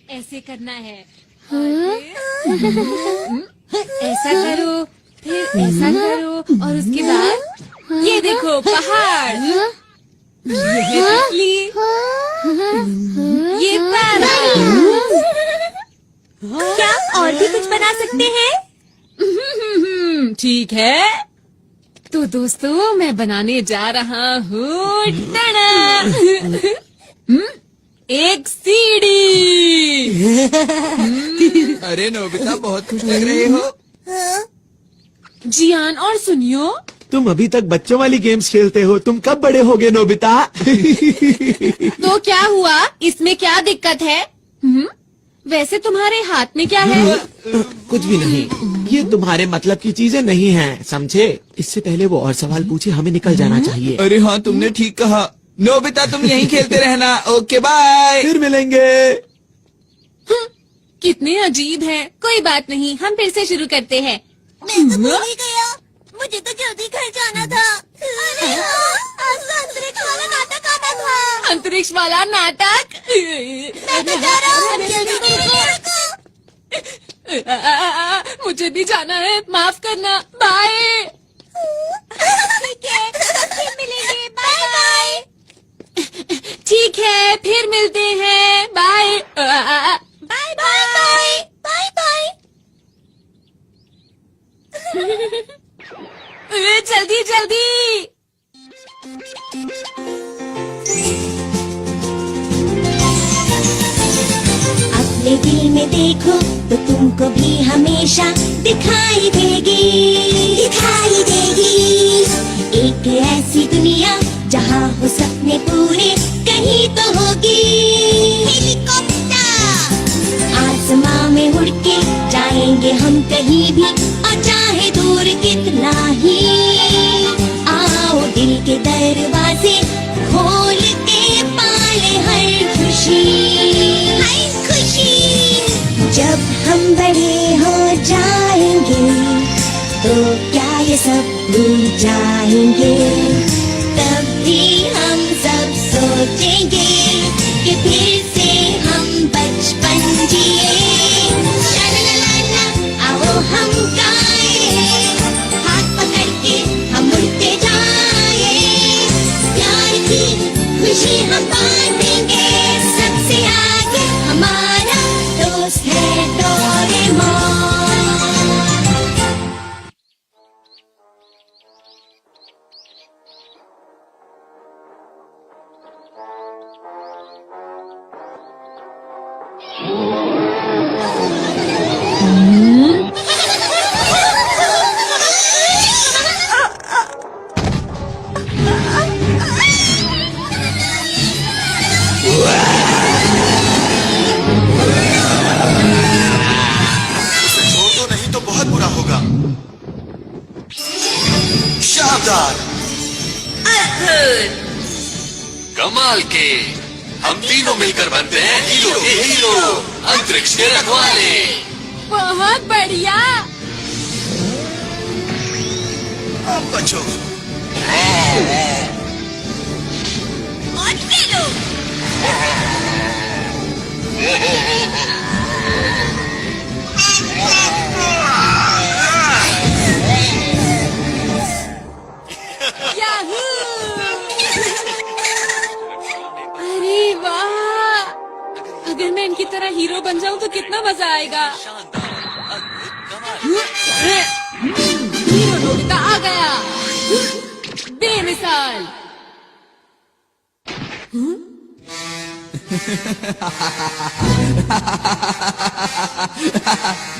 ऐसे करना है। ऐसा करो, फिर ऐसा करो और उसके बाद ये देखो पहाड़, ये तितली, ये तारा। क्या और भी कुछ बना सकते हैं? ठीक है, तो दोस्तों मैं बनाने जा रहा हूँ एक सीढ़ी। अरे नोबिता, बहुत खुश लग रहे हो। जियान, और सुनियो, तुम अभी तक बच्चों वाली गेम्स खेलते हो, तुम कब बड़े होगे नोबिता? तो क्या हुआ, इसमें क्या दिक्कत है? वैसे तुम्हारे हाथ में क्या है? कुछ भी नहीं, ये तुम्हारे मतलब की चीजें नहीं हैं, समझे? इससे पहले वो और सवाल पूछे, हमें निकल जाना चाहिए। अरे हाँ, तुमने ठीक कहा। नोबिता, तुम यहीं खेलते रहना। Okay bye. फिर मिलेंगे। कितने अजीब हैं। कोई बात नहीं, हम फिर से शुरू करते हैं। मैं तो भूल ही गया, मुझे तो जल्दी घर जाना था। अरे हाँ, आज तो अंतरिक्ष वाला नाटक आना था। अंतरिक्ष वाला नाटक? मैं तो जा रहा हूँ, जल्दी करो। मुझे भी जाना है, माफ करना। बाय। ठीक है, फिर मिलेंगे। Bye bye. ठीक है, फिर मिलते हैं। Bye. Bye bye bye bye. जल्दी जल्दी। अपने दिल में देखो तो तुमको भी हमेशा दिखाई देगी, दिखाई देगी। एक ऐसी दुनिया जहाँ हो सपने पूरे कहीं तो होगी। हेलीकॉप्टर आसमां में उड़ के जाएंगे हम कहीं भी, और चाहे दूर कितना ही। आओ दिल के दरवाजे खोल के पाले हर खुशी, हर खुशी। जब हम बड़े हो जाएंगे तो क्या ये सब भूल जाएंगे? तब भी हम सब सोचेंगे कि फिर से हम बचपन जिए। ला आओ हम गाए, हाथ पकड़ के हम उड़ते जाए। प्यार की खुशी हम बांटेंगे, सबसे आगे हमारा दोस्त है डोरेमोन। कमाल के, हम तीनों मिलकर बनते हैं हीरो के हीरो, अंतरिक्ष के रखवाले। बहुत बढ़िया। अब बचो। और खेलो। याहू! अरे वाह, अगर मैं इनकी तरह हीरो बन जाऊं तो कितना मजा आएगा। हीरो नोबिता आ गया, बेमिसाल।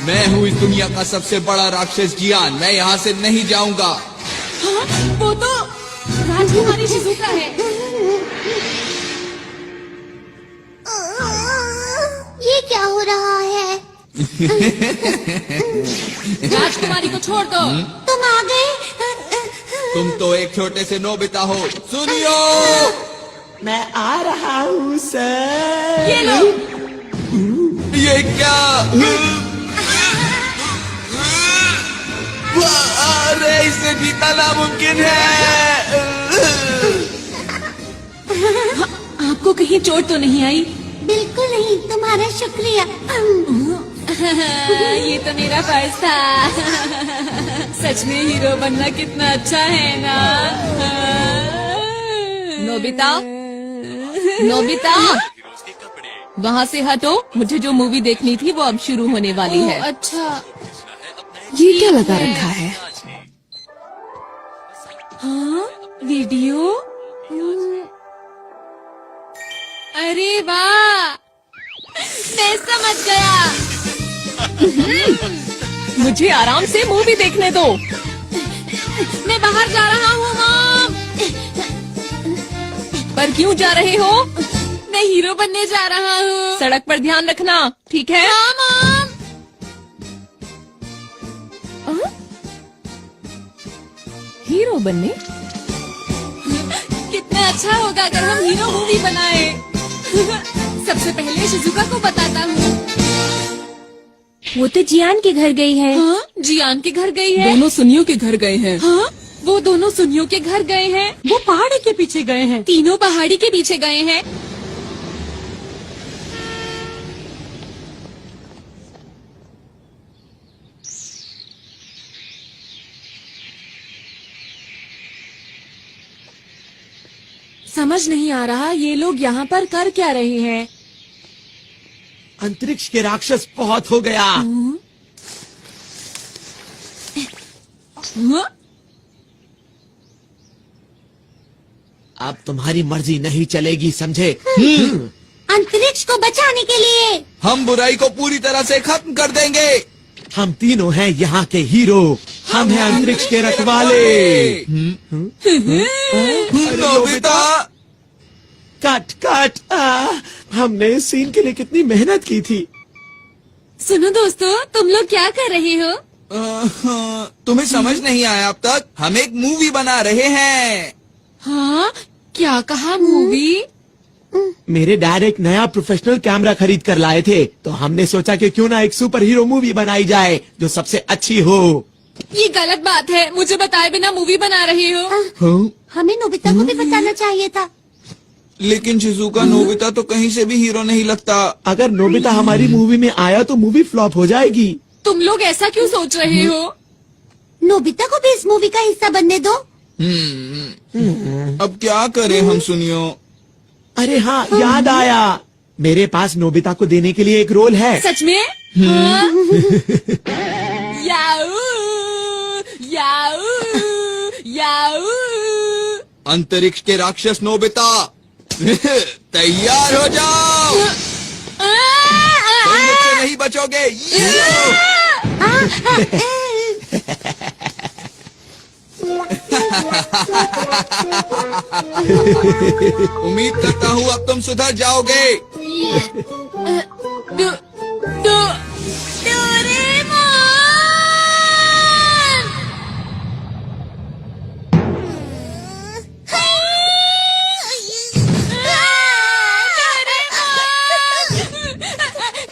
मैं हूँ इस दुनिया का सबसे बड़ा राक्षस जियान, मैं यहाँ से नहीं जाऊंगा। हाँ, वो तो राजकुमारी शिजुका है। ये क्या हो रहा है? राजकुमारी को छोड़ दो। तुम आ गए? तुम तो एक छोटे से नोबिता हो। सुनियो, मैं आ रहा हूँ सर। ये लो। ये क्या? अरे इसे जीतना नामुमकिन है। आपको कहीं चोट तो नहीं आई? बिल्कुल नहीं, तुम्हारा शुक्रिया। ये तो मेरा फर्ज था। सच में हीरो बनना कितना अच्छा है ना। नोबिता, नोबिता, वहाँ से हटो। मुझे जो मूवी देखनी थी वो अब शुरू होने वाली है। अच्छा, ये क्या लगा रखा है? हाँ, वीडियो। अरे वाह, मैं समझ गया। मुझे आराम से मूवी देखने दो। मैं बाहर जा रहा हूँ मॉम। पर क्यों जा रहे हो? मैं हीरो बनने जा रहा हूँ। सड़क पर ध्यान रखना, ठीक है? हाँ मॉम। हीरो बनने? कितना अच्छा होगा अगर हम हीरो मूवी बनाए। सबसे पहले शिजुका को बताता हूँ। वो तो जियान के घर गई है। हाँ, जियान के घर गई है। दोनों सुनियों के घर गए हैं। हाँ, वो दोनों सुनियों के घर गए हैं। वो पहाड़ी के पीछे गए हैं। तीनों पहाड़ी के पीछे गए हैं। समझ नहीं आ रहा ये लोग यहाँ पर कर क्या रहे हैं। अंतरिक्ष के राक्षस बहुत हो गया। हाँ? अब तुम्हारी मर्जी नहीं चलेगी, समझे? अंतरिक्ष को बचाने के लिए। हम बुराई को पूरी तरह से खत्म कर देंगे। हम तीनों हैं यहाँ के हीरो। हम हैं अंतरिक्ष के रखवाले। Nobita, cut cut. हमने इस सीन के लिए कितनी मेहनत की थी। सुनो दोस्तों, तुम लोग क्या कर रहे हो? तुम्हें समझ नहीं आया अब तक? हम एक मूवी बना रहे हैं। हाँ, क्या कहा मूवी? मेरे डैड एक नया प्रोफेशनल कैमरा खरीद कर लाए थे, तो हमने सोचा कि क्यों ना एक सुपर हीरो मूवी बनाई जाए जो सबसे अच्छी हो। ये गलत बात है, मुझे बताए बिना मूवी बना रहे हो। हमें नोबिता को भी बताना चाहिए था। लेकिन शिजुका, नोबिता तो कहीं से भी हीरो नहीं लगता। अगर नोबिता हमारी मूवी में आया तो मूवी फ्लॉप हो जाएगी। तुम लोग ऐसा क्यों सोच रहे हो? नोबिता को भी इस मूवी का हिस्सा बनने दो। अब क्या करें हम सुनियो? अरे हाँ, याद आया, मेरे पास नोबिता को देने के लिए एक रोल है। सच में? हाँ? याऊ, याऊ, याऊ। अंतरिक्ष के राक्षस नोबिता, तैयार हो जाओ। तुम मुझसे नहीं बचोगे। ये लो। उम्मीद करता हूँ अब तुम सुधर जाओगे। डोरेमोन!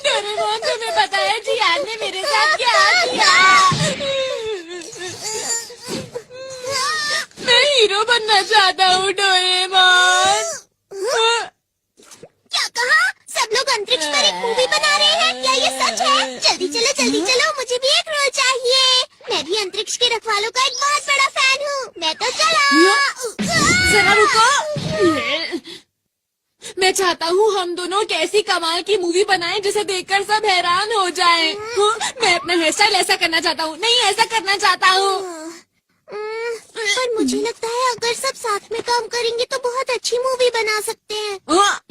डोरेमोन, तुम्हें पता है जियान ने मेरे साथ क्या किया? मैं हीरो बनना चाहता हूँ डोरेमोन। क्या कहा? सब लोग अंतरिक्ष पर एक मूवी बना रहे हैं? क्या ये सच है? जल्दी चलो, मुझे भी एक रोल चाहिए। मैं भी अंतरिक्ष के रखवालों का एक बहुत बड़ा फैन हूँ। मैं तो चला। जरा रुको। मैं चाहता हूँ हम दोनों एक ऐसी कमाल की मूवी बनाएं जिसे देखकर सब हैरान हो जाएं। मैं अपना हेयर स्टाइल ऐसा करना चाहता हूँ। नहीं, ऐसा करना चाहता हूँ। पर मुझे लगता है अगर सब साथ में काम करेंगे तो बहुत अच्छी मूवी बना सकते हैं।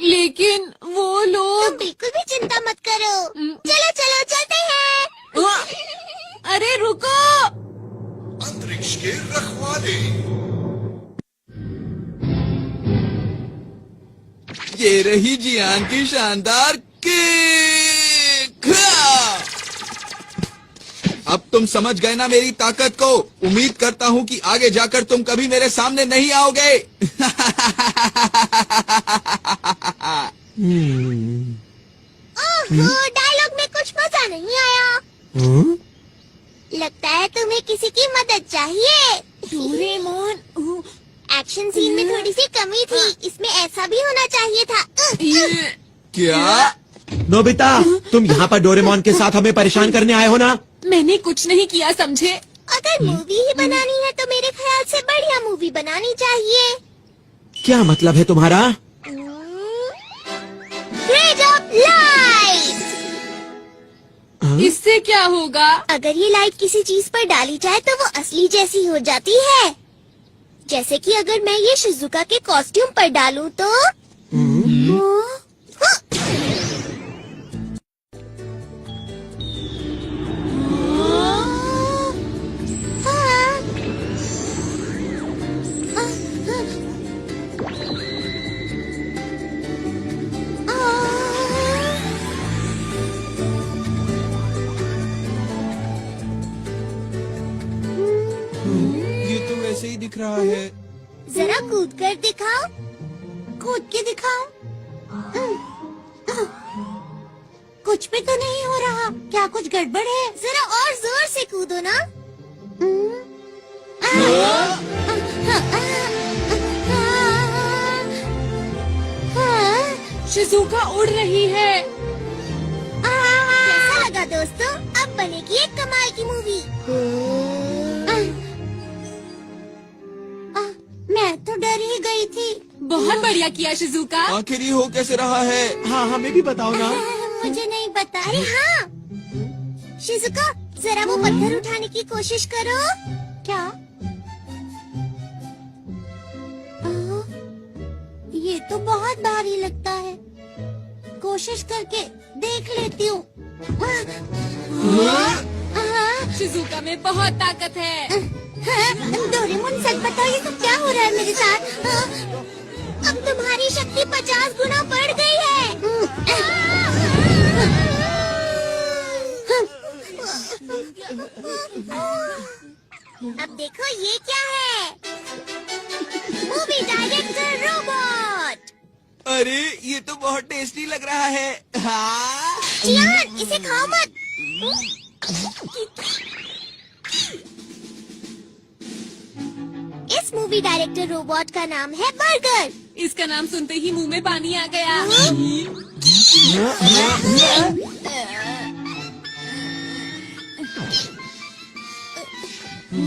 लेकिन वो तो लोग। बिल्कुल भी चिंता मत करो। चलो चलते हैं। अरे रुको। अंतरिक्ष के रखवाले। ये रही जियान की शानदार किक। अब तुम समझ गए ना मेरी ताकत को। उम्मीद करता हूँ कि आगे जाकर तुम कभी मेरे सामने नहीं आओगे। डायलॉग में कुछ मजा नहीं आया। लगता है तुम्हें किसी की मदद चाहिए। डोरेमोन, एक्शन सीन में थोड़ी सी कमी थी, इसमें ऐसा भी होना चाहिए था। क्या? नोबिता, तुम यहाँ पर डोरेमोन के साथ हमें परेशान करने आए हो ना? मैंने कुछ नहीं किया, समझे? अगर मूवी ही बनानी है तो मेरे ख्याल से बढ़िया मूवी बनानी चाहिए। क्या मतलब है तुम्हारा? Grade of light. इससे क्या होगा? अगर ये लाइट किसी चीज पर डाली जाए तो वो असली जैसी हो जाती है। जैसे कि अगर मैं ये शिजुका के कॉस्ट्यूम पर डालूं तो ये तो वैसे ही दिख रहा है। जरा कूद कर दिखाओ। कूद के दिखाओ। कुछ भी तो नहीं हो रहा। क्या कुछ गड़बड़ है? जरा और जोर से कूदो ना। शिजुका उड़ रही है। कैसा लगा दोस्तों? अब बनेगी एक कमाल की मूवी। मैं तो डर ही गई थी। बहुत बढ़िया किया शिजुका। आखिर ये हो कैसे रहा है? हाँ, हमें भी बताओ ना। मुझे नहीं पता। अरे हाँ, शिजुका जरा वो पत्थर उठाने की कोशिश करो। क्या? ये तो बहुत भारी लगता है। कोशिश करके देख लेती हूँ। शिजुका में बहुत ताकत है। डोरेमोन सच बताओ ये सब क्या हो रहा है मेरे साथ? अब तुम्हारी शक्ति 50 गुना बढ़ गई है। अब देखो ये क्या है? Movie director robot. अरे ये तो बहुत टेस्टी लग रहा है। हाँ? चियान, इसे खाओ मत। इस मूवी डायरेक्टर रोबोट का नाम है बर्गर। इसका नाम सुनते ही मुंह में पानी आ गया।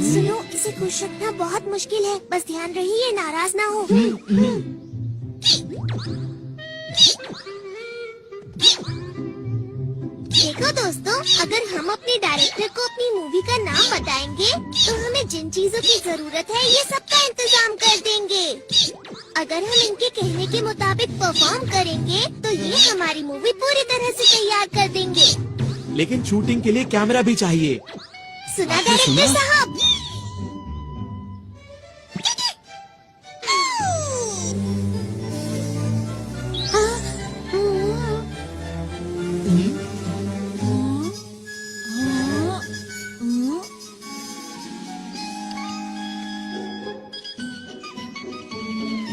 सुनो, इसे खुश रखना बहुत मुश्किल है। बस ध्यान रहिए, नाराज ना हो। देखो दोस्तों, अगर हम अपने डायरेक्टर को अपनी मूवी का नाम बताएंगे तो हमें जिन चीजों की जरूरत है ये सब का इंतजाम कर देंगे। अगर हम इनके कहने के मुताबिक परफॉर्म करेंगे तो ये हमारी मूवी पूरी तरह से तैयार कर देंगे। लेकिन शूटिंग के लिए कैमरा भी चाहिए। सुना डायरेक्टर साहब?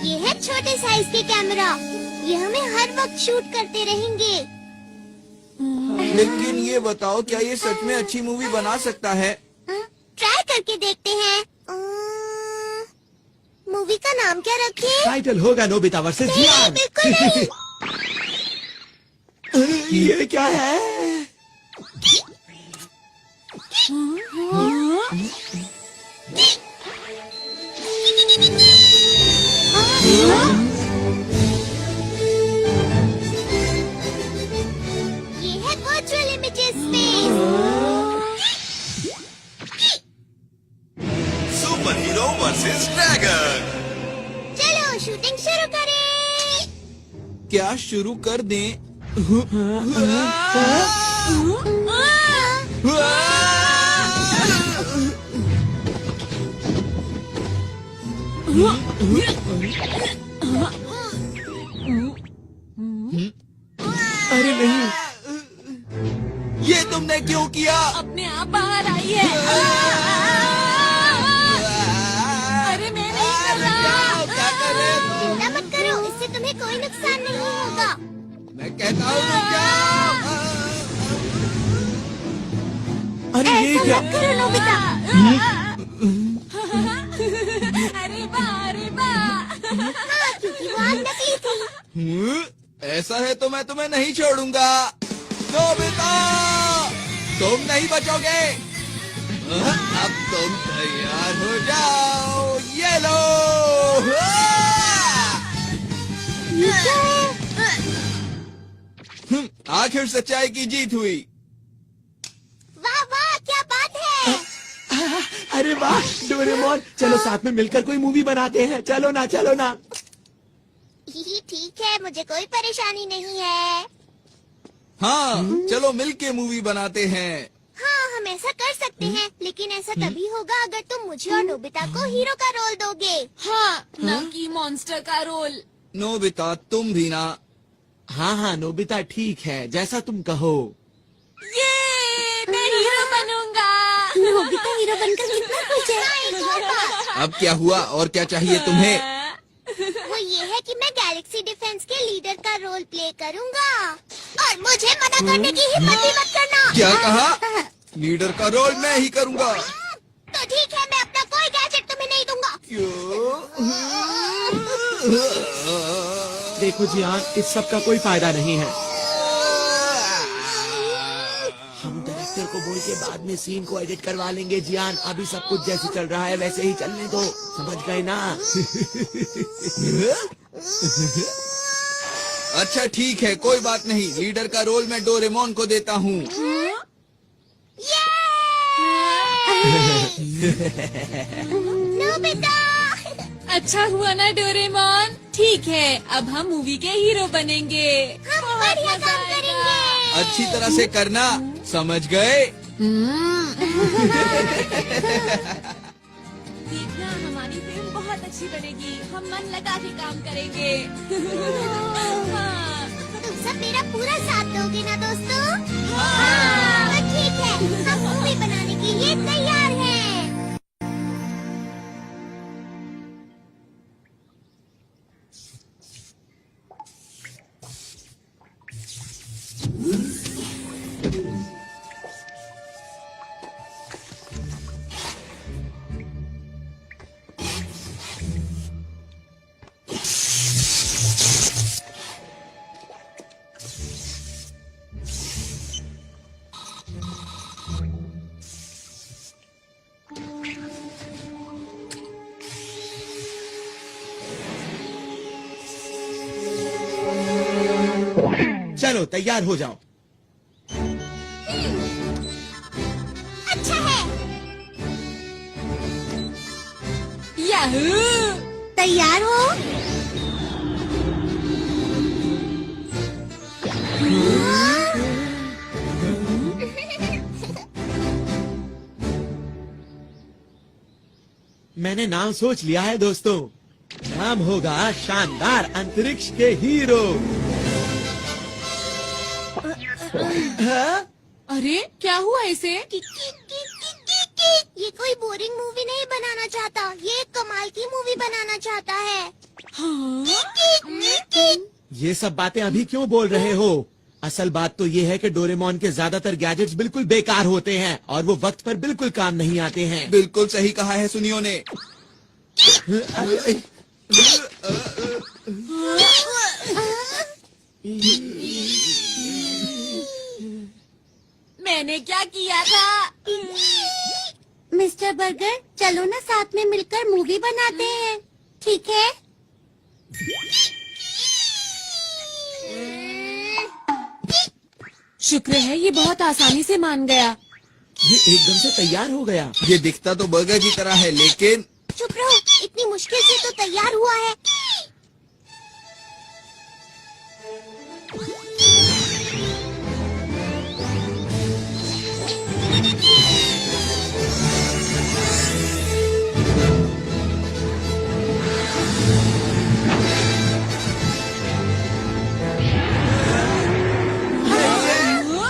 ये है छोटे साइज के कैमरा। ये हमें हर वक्त शूट करते रहेंगे। लेकिन ये बताओ, क्या ये सच में अच्छी मूवी बना सकता है? ट्राई करके देखते हैं। मूवी का नाम क्या रखें? टाइटल होगा नोबिता वर्सेस नहीं, जियान। बिल्कुल नहीं। ये क्या है? ये है virtual images space. Super hero versus dragon. चलो शूटिंग शुरू करें। क्या शुरू कर दें? अरे नहीं, ये तुमने क्यों किया? अपने आप बाहर आई है। अरे मैं नहीं कर रहा। क्या कर रहे हो? चिंता मत करो, इससे तुम्हें कोई नुकसान नहीं होगा। मैं कहता हूँ क्या? अरे ये ऐसा क्या? मत करो नोबिता। अरे वाह, अरे वाह। हाँ, क्योंकि वो आग नकली थी। ऐसा है तो मैं तुम्हें नहीं छोड़ूंगा। नोबिता, तुम नहीं बचोगे। अब तुम तैयार हो जाओ। ये लो। आखिर सच्चाई की जीत हुई। वाह वाह, क्या बात है। अरे वाह डोरेमोन, चलो साथ में मिलकर कोई मूवी बनाते हैं। चलो ना, चलो ना। ठीक है, मुझे कोई परेशानी नहीं है। हाँ, चलो मिलके मूवी बनाते हैं। हाँ, हम ऐसा कर सकते हैं, लेकिन ऐसा तभी होगा अगर तुम मुझे और नोबिता को हीरो का रोल दोगे। हाँ, ना कि मॉन्स्टर का रोल। नोबिता, तुम भी ना। हाँ हाँ नोबिता, ठीक है, जैसा तुम कहो। ये मैं हीरो बनूंगा। नोबिता हीरो बनकर कितना खुश है। अब क्या हुआ और क्या चाहिए तुम्हें? वो ये है कि मैं गैलेक्सी डिफेंस के लीडर का रोल प्ले करूंगा, और मुझे मना करने की हिम्मत भी मत करना। क्या कहा? लीडर का रोल मैं ही करूंगा। तो ठीक है, मैं अपना कोई गैजेट तुम्हें नहीं दूंगा। क्यों? देखो जियान, इस सब का कोई फायदा नहीं है। हम डायरेक्टर को बोल के बाद में सीन को एडिट करवा लेंगे जियान। अभी सब कुछ जैसे चल रहा है वैसे ही चलने दो, समझ गए ना? अच्छा ठीक है, कोई बात नहीं। लीडर का रोल मैं डोरेमोन को देता हूँ। नोबिता, अच्छा हुआ ना डोरेमोन। ठीक है, अब हम मूवी के हीरो बनेंगे। हम बढ़िया काम करेंगे। अच्छी तरह से करना, समझ गए? देखना, हमारी फिल्म बहुत अच्छी बनेगी। हम मन लगा के काम करेंगे। हाँ। तुम सब मेरा पूरा साथ दोगे ना दोस्तों? हाँ। तो ठीक है, हम मूवी बनाने के लिए तैयार हैं। चलो तैयार हो जाओ। अच्छा है। याहू! तैयार हो? मैंने नाम सोच लिया है दोस्तों। नाम होगा शानदार अंतरिक्ष के हीरो। हाँ? अरे क्या हुआ इसे? ये कोई बोरिंग मूवी नहीं बनाना चाहता, ये एक कमाल की मूवी बनाना चाहता है। हाँ? ये सब बातें अभी क्यों बोल रहे हो? असल बात तो ये है कि डोरेमोन के ज्यादातर गैजेट्स बिल्कुल बेकार होते हैं और वो वक्त पर बिल्कुल काम नहीं आते हैं। बिल्कुल सही कहा है सुनियो ने। मैंने क्या किया था? मिस्टर बर्गर, चलो ना साथ में मिलकर मूवी बनाते हैं, ठीक है? शुक्र है ये बहुत आसानी से मान गया। ये एकदम से तैयार हो गया। ये दिखता तो बर्गर की तरह है, लेकिन चुप रहो, इतनी मुश्किल से तो तैयार हुआ है।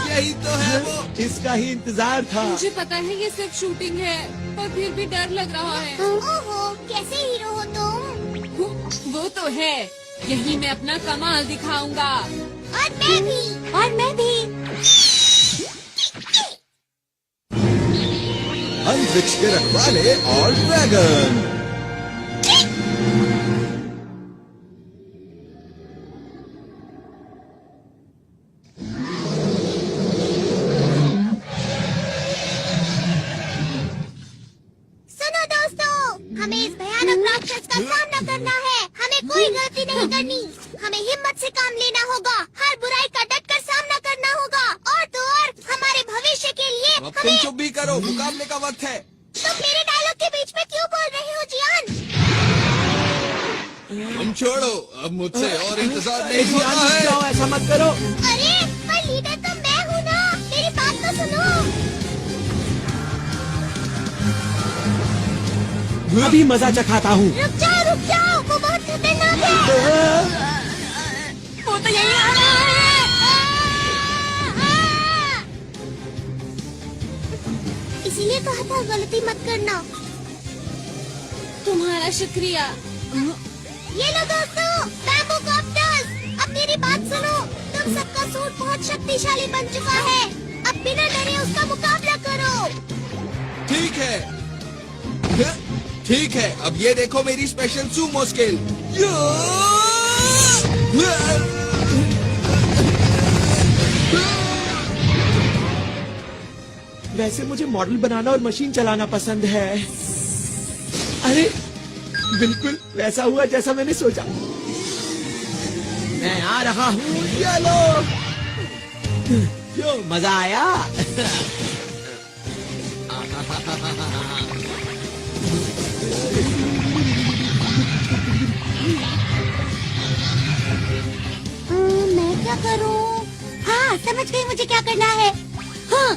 यही तो है वो। इसका ही इंतजार था। मुझे पता है ये सिर्फ शूटिंग है, पर फिर भी डर लग रहा है। ओहो, कैसे हीरो हो तुम? वो तो है, यही मैं अपना कमाल दिखाऊंगा। और मैं भी। और मैं भी। अंतरिक्ष के रखवाले और ड्रैगन। नहीं करनी। हमें हिम्मत से काम लेना होगा, हर बुराई का डटकर सामना करना होगा, और तो और हमारे भविष्य के लिए अब तुम हमें। चुप भी करो, मुकाबले का वक्त है। तुम मेरे डायलॉग के बीच में क्यों बोल रहे हो जियान? तुम छोड़ो, अब मुझसे और इंतजार ए, नहीं जियान, होता रुक जाओ, है। ऐसा मत करो। अरे पर लीडर तो मैं हूँ ना, मेरी बात तो सुनो। अभी मजा चखाता हूँ। रुक जाओ, वो बहुत खतरनाक है। वो तो यही आ रहा है। इसीलिए कहा था गलती मत करना। तुम्हारा शुक्रिया। ये लो दोस्तों, बैम्बू कॉप्टर्स। अब मेरी बात सुनो, तुम सबका सूट बहुत शक्तिशाली बन चुका है। अब बिना डरे उसका मुकाबला करो। ठीक है, ठीक है। अब ये देखो मेरी स्पेशल सूमो स्किल। वैसे मुझे मॉडल बनाना और मशीन चलाना पसंद है। अरे बिल्कुल वैसा हुआ जैसा मैंने सोचा। मैं आ रहा हूँ, चलो। क्यों, मजा आया? मैं क्या करूं? हाँ, समझ गई मुझे क्या करना है। हाँ।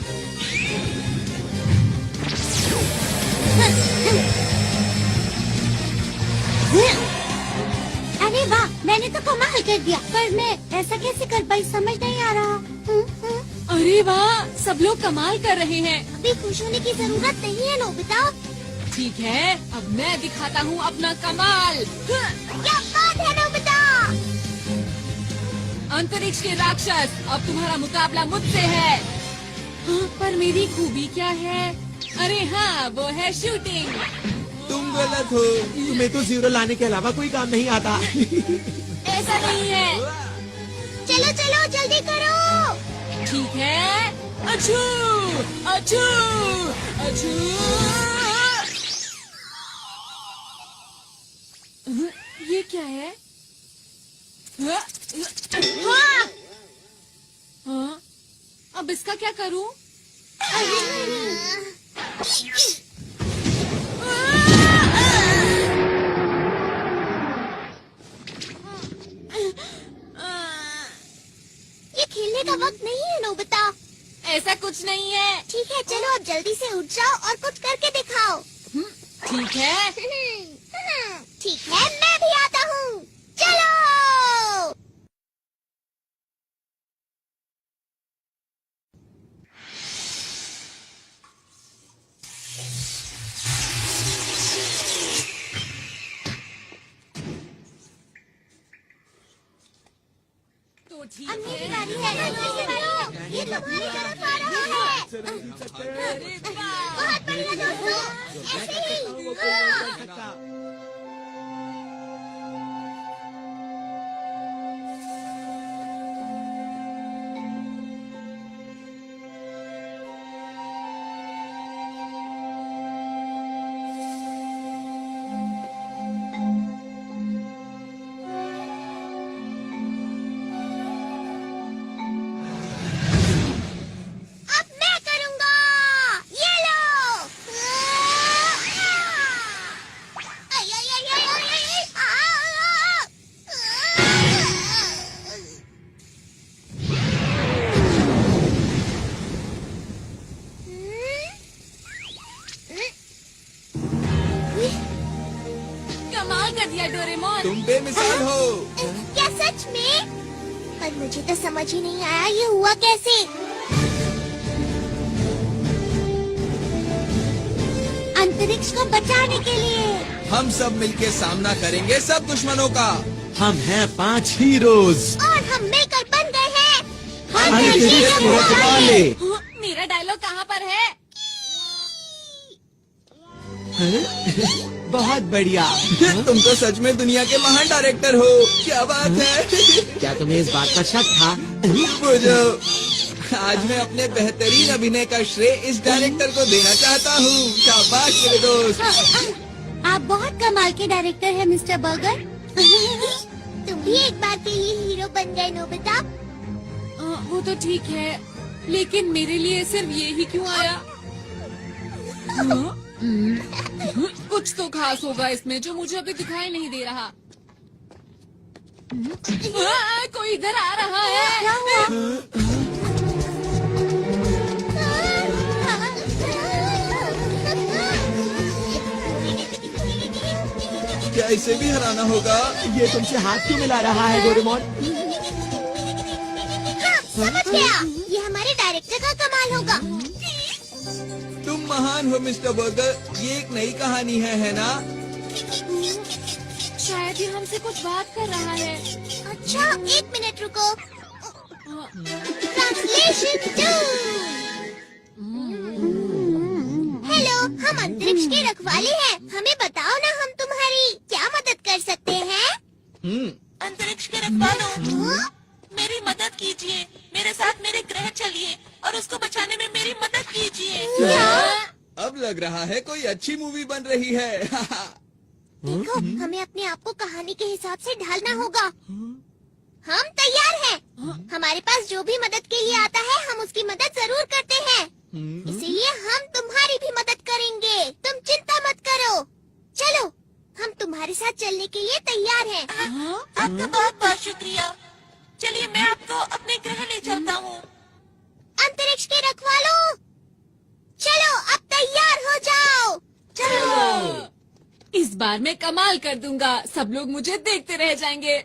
अरे वाह, मैंने तो कमाल कर दिया, पर मैं ऐसा कैसे कर पाई समझ नहीं आ रहा। अरे वाह, सब लोग कमाल कर रहे हैं। अभी खुश होने की जरूरत नहीं है नोबिता। ठीक है, अब मैं दिखाता हूँ अपना कमाल। क्या बात है नोबिता? अंतरिक्ष के राक्षस, अब तुम्हारा मुकाबला मुझसे है। हाँ, पर मेरी खूबी क्या है? अरे हाँ, वो है शूटिंग। तुम गलत हो। तुम्हें तो जीरो लाने के अलावा कोई काम नहीं आता। ऐसा नहीं है। चलो चलो जल्दी करो। ठीक है। अछू अछू अछू। ये क्या है? हाँ, अब इसका क्या करूं? ये खेलने का वक्त नहीं है नोबिता। ऐसा कुछ नहीं है। ठीक है, चलो अब जल्दी से उठ जाओ और कुछ करके दिखाओ। ठीक है। ठीक है, मैं भी आता हूँ। चलो। तो ठीक अब मेरी है। बारी है। जल्दी करो, ये तुम्हारी तरफ आ रहा है। अरे वाह। बहुत बढ़िया दोस्तों, ऐसे ही। हाँ। अब मैं करूंगा। ये लो। आई, आई, आई, आई, आई, आई, कमाल कर दिया डोरेमोन। तुम बेमिसाल हो। क्या सच में? पर मुझे तो समझ ही नहीं आया ये हुआ कैसे। अंतरिक्ष को बचाने के लिए। हम सब मिलके सामना करेंगे सब दुश्मनों का। हम हैं 5 हीरोज। और हम मिलकर बन गए हैं अंतरिक्ष के रखवाले। हाँ, मेरा डायलॉग कहाँ पर है? बहुत बढ़िया। तुम तो सच में दुनिया के महान डायरेक्टर हो। क्या बात है। क्या तुम्हें इस बात का शक था? बुझो, आज मैं अपने बेहतरीन अभिनय का श्रेय इस डायरेक्टर को देना चाहता हूँ। शाबाश मेरे दोस्त। आप बहुत कमाल के डायरेक्टर हैं मिस्टर बर्गर। तुम भी एक बार के लिए हीरो बन गए नोबिता। वो तो ठीक है, लेकिन मेरे लिए सिर्फ ये ही क्यों आया? कुछ तो खास होगा इसमें जो मुझे अभी दिखाई नहीं दे रहा। कोई इधर आ रहा है। क्या इसे भी हराना होगा? ये तुमसे हाथ क्यों मिला रहा है डोरेमोन? समझ गया, ये हमारे डायरेक्टर का कमाल होगा। तुम महान हो मिस्टर बर्गर। ये एक नई कहानी है ना? शायद ये हमसे कुछ बात कर रहा है। अच्छा, 1 मिनट रुको। ट्रांसलेशन 2। हेलो, हम अंतरिक्ष के रखवाले हैं। हमें बताओ ना, हम तुम्हारी क्या मदद कर सकते हैं? अंतरिक्ष के रखवालों, मेरी मदद कीजिए। मेरे साथ मेरे ग्रह चलिए और उसको बचाने में मेरी मदद कीजिए। अब लग रहा है कोई अच्छी मूवी बन रही है। देखो, हमें अपने आप को कहानी के हिसाब से ढालना होगा। हम तैयार हैं। हमारे पास जो भी मदद के लिए आता है, हम उसकी मदद जरूर करते हैं। इसीलिए हम तुम्हारी भी मदद करेंगे। तुम चिंता मत करो। चलो, हम तुम्हारे साथ चलने के लिए तैयार हैं। आपका बहुत बहुत शुक्रिया। चलिए, मैं आपको अपने ग्रह ले चलता हूँ। अंतरिक्ष के रखवालों, चलो अब तैयार हो जाओ। इस बार मैं कमाल कर दूंगा। सब लोग मुझे देखते रह जाएंगे।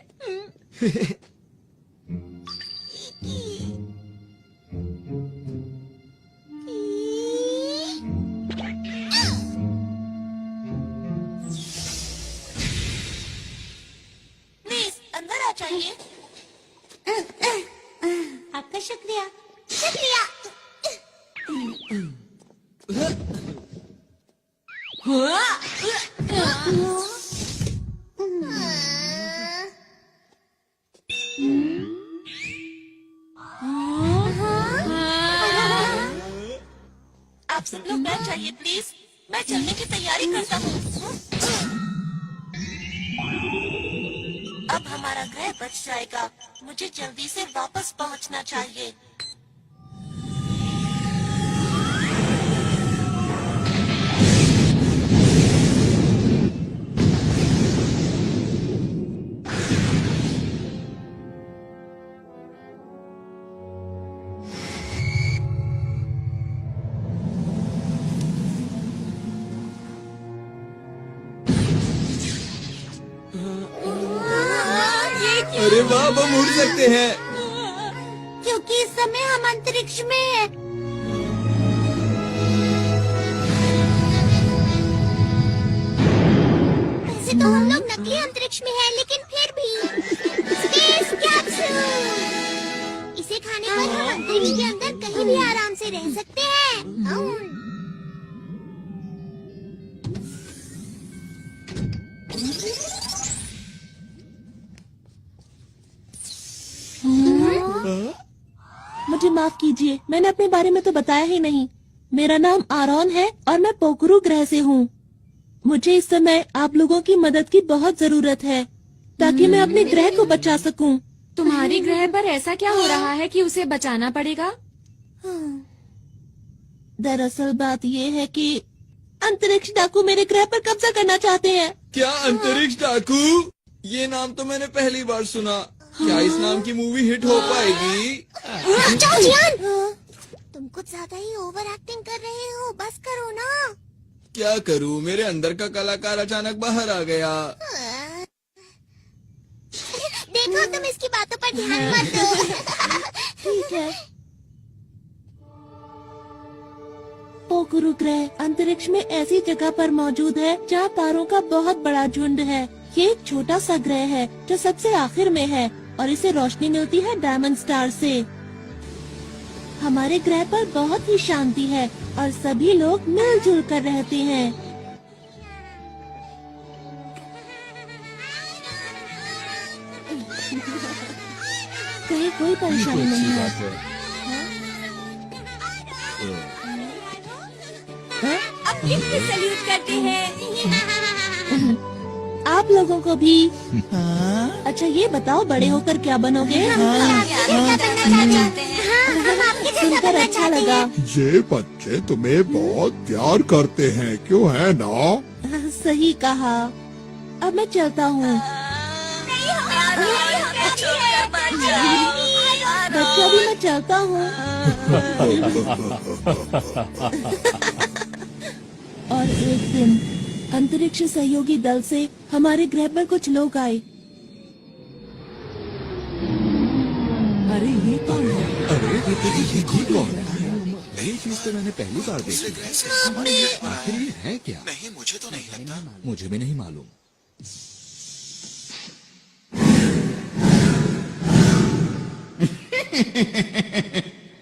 प्लीज अंदर आ जाइए। आपका शुक्रिया। शुक्रिया। आप सब लोग बैठ जाइए प्लीज। मैं चलने की तैयारी करता हूँ। अब हमारा ग्रह बच जाएगा। मुझे जल्दी से वापस पहुँचना चाहिए। अरे वाह, हम उड़ सकते हैं। क्योंकि इस समय हम अंतरिक्ष में हैं। वैसे तो हम लोग नकली अंतरिक्ष में हैं, लेकिन फिर भी स्पेस कैप्सूल। इसे खाने पर हम अंतरिक्ष के अंदर कहीं भी आराम से रह सकते हैं। मुझे माफ कीजिए, मैंने अपने बारे में तो बताया ही नहीं। मेरा नाम आरोन है और मैं पोखरू ग्रह से हूँ। मुझे इस समय आप लोगों की मदद की बहुत जरूरत है ताकि मैं अपने ग्रह को बचा सकूं। तुम्हारी ग्रह पर ऐसा क्या हो रहा है कि उसे बचाना पड़ेगा? दरअसल बात ये है कि अंतरिक्ष डाकू मेरे ग्रह पर कब्जा करना चाहते हैं। क्या अंतरिक्ष डाकू? ये नाम तो मैंने पहली बार सुना। क्या इस नाम की मूवी हिट हो पाएगी? तुम कुछ ज्यादा ही ओवर एक्टिंग कर रहे हो। बस करो ना। क्या करूं, मेरे अंदर का कलाकार अचानक बाहर आ गया। देखो, तुम इसकी बातों पर ध्यान मत दो। ठीक है। पोखरू ग्रह अंतरिक्ष में ऐसी जगह पर मौजूद है जहाँ तारों का बहुत बड़ा झुंड है। ये एक छोटा सा ग्रह है जो सबसे आखिर में है और इसे रोशनी मिलती है डायमंड स्टार से। हमारे ग्रह पर बहुत ही शांति है और सभी लोग मिलजुल कर रहते हैं। कहीं कोई परेशानी नहीं है। अब किसकी सल्यूट करते हैं? आप आप लोगों को भी। अच्छा ये बताओ बड़े होकर क्या बनोगे? सुनकर अच्छा लगा। ये बच्चे तुम्हें बहुत प्यार करते हैं, क्यों है ना? सही कहा। अब मैं चलता हूँ। बच्चों भी मैं चलता हूँ। और एक दिन अंतरिक्ष सहयोगी दल से हमारे ग्रह पर कुछ लोग आए। अरे ये कौन है? ये चीज तो मैंने पहली बार देखी। आखिर ये है क्या? नहीं, मुझे तो नहीं लगता। मुझे भी नहीं मालूम।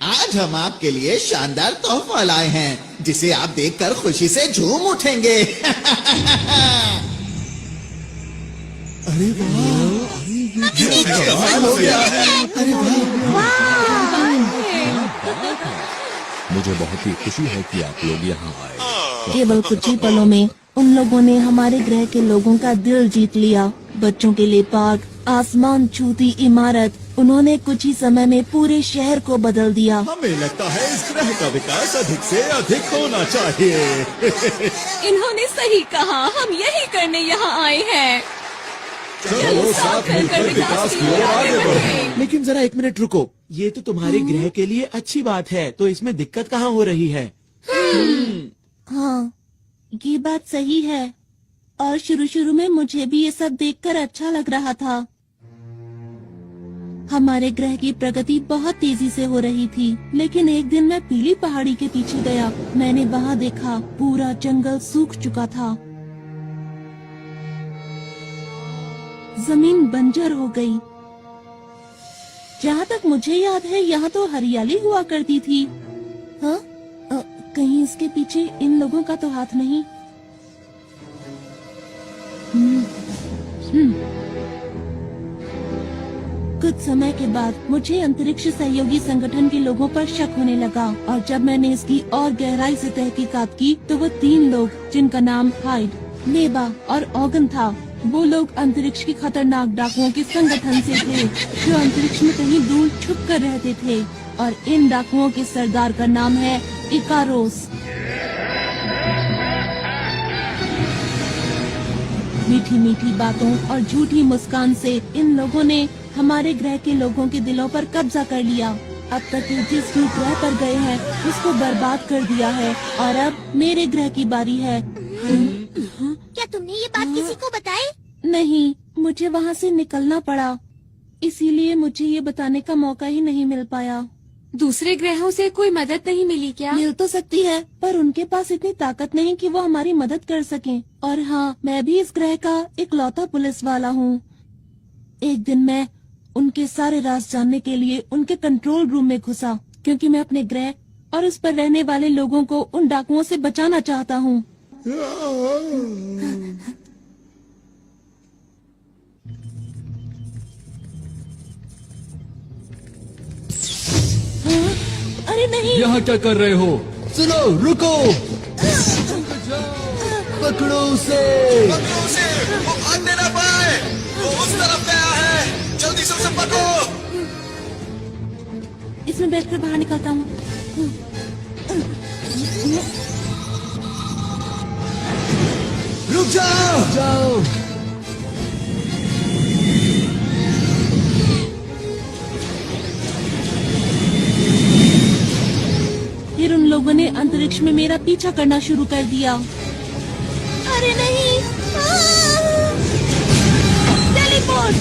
आज हम आपके लिए शानदार तोहफा लाए हैं जिसे आप देखकर खुशी से झूम उठेंगे। अरे मुझे बहुत ही खुशी है कि आप लोग यहाँ आए। केवल कुछ ही पलों में उन लोगों ने हमारे ग्रह के लोगों का दिल जीत लिया। बच्चों के लिए पार्क, आसमान छूती इमारत, उन्होंने कुछ ही समय में पूरे शहर को बदल दिया। हमें लगता है इस ग्रह का विकास अधिक से अधिक होना चाहिए। इन्होंने सही कहा, हम यही करने यहाँ आए हैं। चलो साथ मिलकर विकास की ओर आगे बढ़ें। लेकिन जरा एक मिनट रुको, ये तो तुम्हारे ग्रह के लिए अच्छी बात है, तो इसमें दिक्कत कहाँ हो रही है? हाँ, ये बात सही है। और शुरू में मुझे भी ये सब देखकर अच्छा लग रहा था। हमारे ग्रह की प्रगति बहुत तेजी से हो रही थी, लेकिन एक दिन मैं पीली पहाड़ी के पीछे गया। मैंने वहाँ देखा पूरा जंगल सूख चुका था। जमीन बंजर हो गई। जहाँ तक मुझे याद है यहाँ तो हरियाली हुआ करती थी। हाँ? कहीं इसके पीछे इन लोगों का तो हाथ नहीं? कुछ समय के बाद मुझे अंतरिक्ष सहयोगी संगठन के लोगों पर शक होने लगा, और जब मैंने इसकी और गहराई से तहकीकात की तो वो 3 लोग जिनका नाम हाइड, मेबा और ऑगन था, वो लोग अंतरिक्ष के खतरनाक डाकुओं के संगठन से थे जो अंतरिक्ष में कहीं दूर छुप कर रहते थे। और इन डाकुओं के सरदार का नाम है इकारोस। मीठी मीठी बातों और झूठी मुस्कान से इन लोगों ने हमारे ग्रह के लोगों के दिलों पर कब्जा कर लिया। अब तक ये जिस भी ग्रह पर गए हैं उसको बर्बाद कर दिया है, और अब मेरे ग्रह की बारी है। क्या तुमने ये बात किसी को बताई? नहीं, मुझे वहाँ से निकलना पड़ा, इसीलिए मुझे ये बताने का मौका ही नहीं मिल पाया। दूसरे ग्रहों से कोई मदद नहीं मिली क्या? मिल तो सकती है, पर उनके पास इतनी ताकत नहीं कि वो हमारी मदद कर सकें। और हाँ, मैं भी इस ग्रह का इकलौता पुलिस वाला हूँ। एक दिन मैं उनके सारे राज जानने के लिए उनके कंट्रोल रूम में घुसा, क्योंकि मैं अपने ग्रह और उस पर रहने वाले लोगों को उन डाकुओं से बचाना चाहता हूँ। अरे नहीं! यहाँ क्या कर रहे हो? सुनो, रुको! पकड़ो उसे! पकड़ो उसे! वो भागने ना पाए! वो उस तरफ गया है! जल्दी से उसे पकड़ो! इसमें बैठकर बाहर निकलता हूँ। रुक जाओ! फिर उन लोगों ने अंतरिक्ष में मेरा पीछा करना शुरू कर दिया। अरे नहीं! टेलीपोर्ट!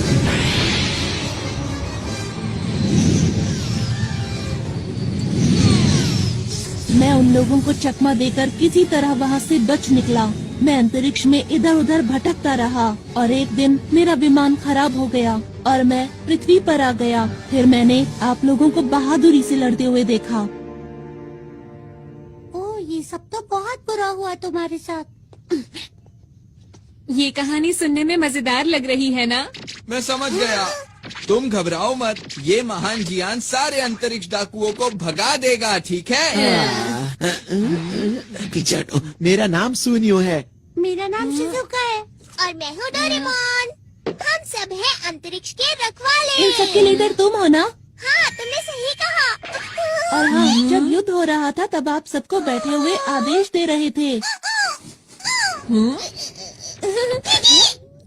मैं उन लोगों को चकमा देकर किसी तरह वहाँ से बच निकला। मैं अंतरिक्ष में इधर उधर भटकता रहा, और एक दिन मेरा विमान खराब हो गया और मैं पृथ्वी पर आ गया। फिर मैंने आप लोगों को बहादुरी से लड़ते हुए देखा। ये सब तो बहुत बुरा हुआ तुम्हारे साथ। ये कहानी सुनने में मजेदार लग रही है ना? मैं समझ गया। तुम घबराओ मत, ये महान जियान सारे अंतरिक्ष डाकुओं को भगा देगा, ठीक है? पीछे हटो। मेरा नाम सुनियो है। मेरा नाम शिजुका है। और मैं हूँ डोरेमोन। हम सब हैं अंतरिक्ष के रखवाले। इन सबके लीडर तुम हो ना? हाँ, तुमने सही कहा। और हाँ, जब युद्ध हो रहा था तब आप सबको बैठे हुए आदेश दे रहे थे।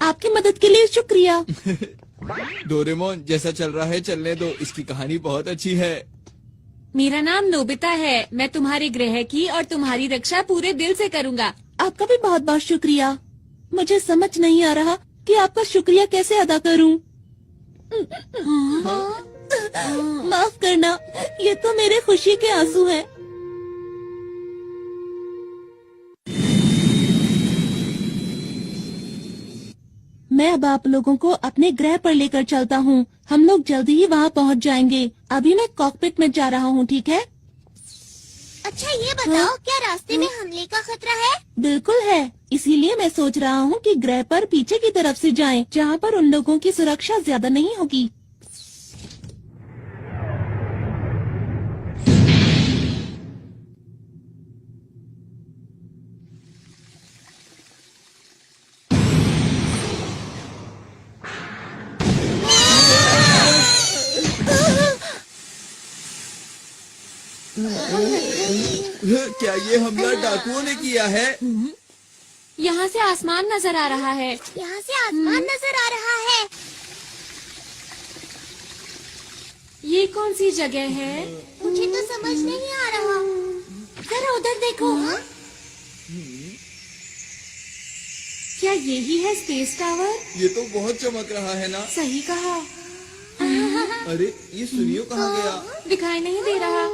आपकी मदद के लिए शुक्रिया। डोरेमोन, जैसा चल रहा है चलने दो, इसकी कहानी बहुत अच्छी है। मेरा नाम नोबिता है। मैं तुम्हारे ग्रह की और तुम्हारी रक्षा पूरे दिल से करूँगा। आपका भी बहुत बहुत शुक्रिया। मुझे समझ नहीं आ रहा कि आपका शुक्रिया कैसे अदा करूं। माफ करना, ये तो मेरे खुशी के आंसू हैं। मैं अब आप लोगों को अपने ग्रह पर लेकर चलता हूँ। हम लोग जल्दी ही वहाँ पहुँच जाएंगे। अभी मैं कॉकपिट में जा रहा हूँ, ठीक है? अच्छा, ये बताओ, क्या रास्ते में हमले का खतरा है? बिल्कुल है। इसीलिए मैं सोच रहा हूँ कि ग्रह पर पीछे की तरफ से जाएं, जहाँ पर उन लोगों की सुरक्षा ज्यादा नहीं होगी। क्या ये हमला डाकुओं ने किया है? यहाँ से आसमान नजर आ रहा है। यहाँ से आसमान नजर आ रहा है। ये कौन सी जगह है? मुझे तो समझ नहीं आ रहा। जरा उधर देखो। क्या यही है स्पेस टावर? ये तो बहुत चमक रहा है ना। सही कहा। अरे ये सुनियो कहाँ गया? दिखाई नहीं दे रहा।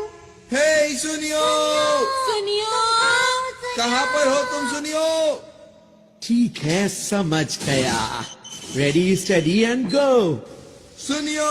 हे सुनियो, सुनियो, कहाँ पर हो तुम सुनियो? ठीक है, समझ गया। Ready, study and go. सुनियो,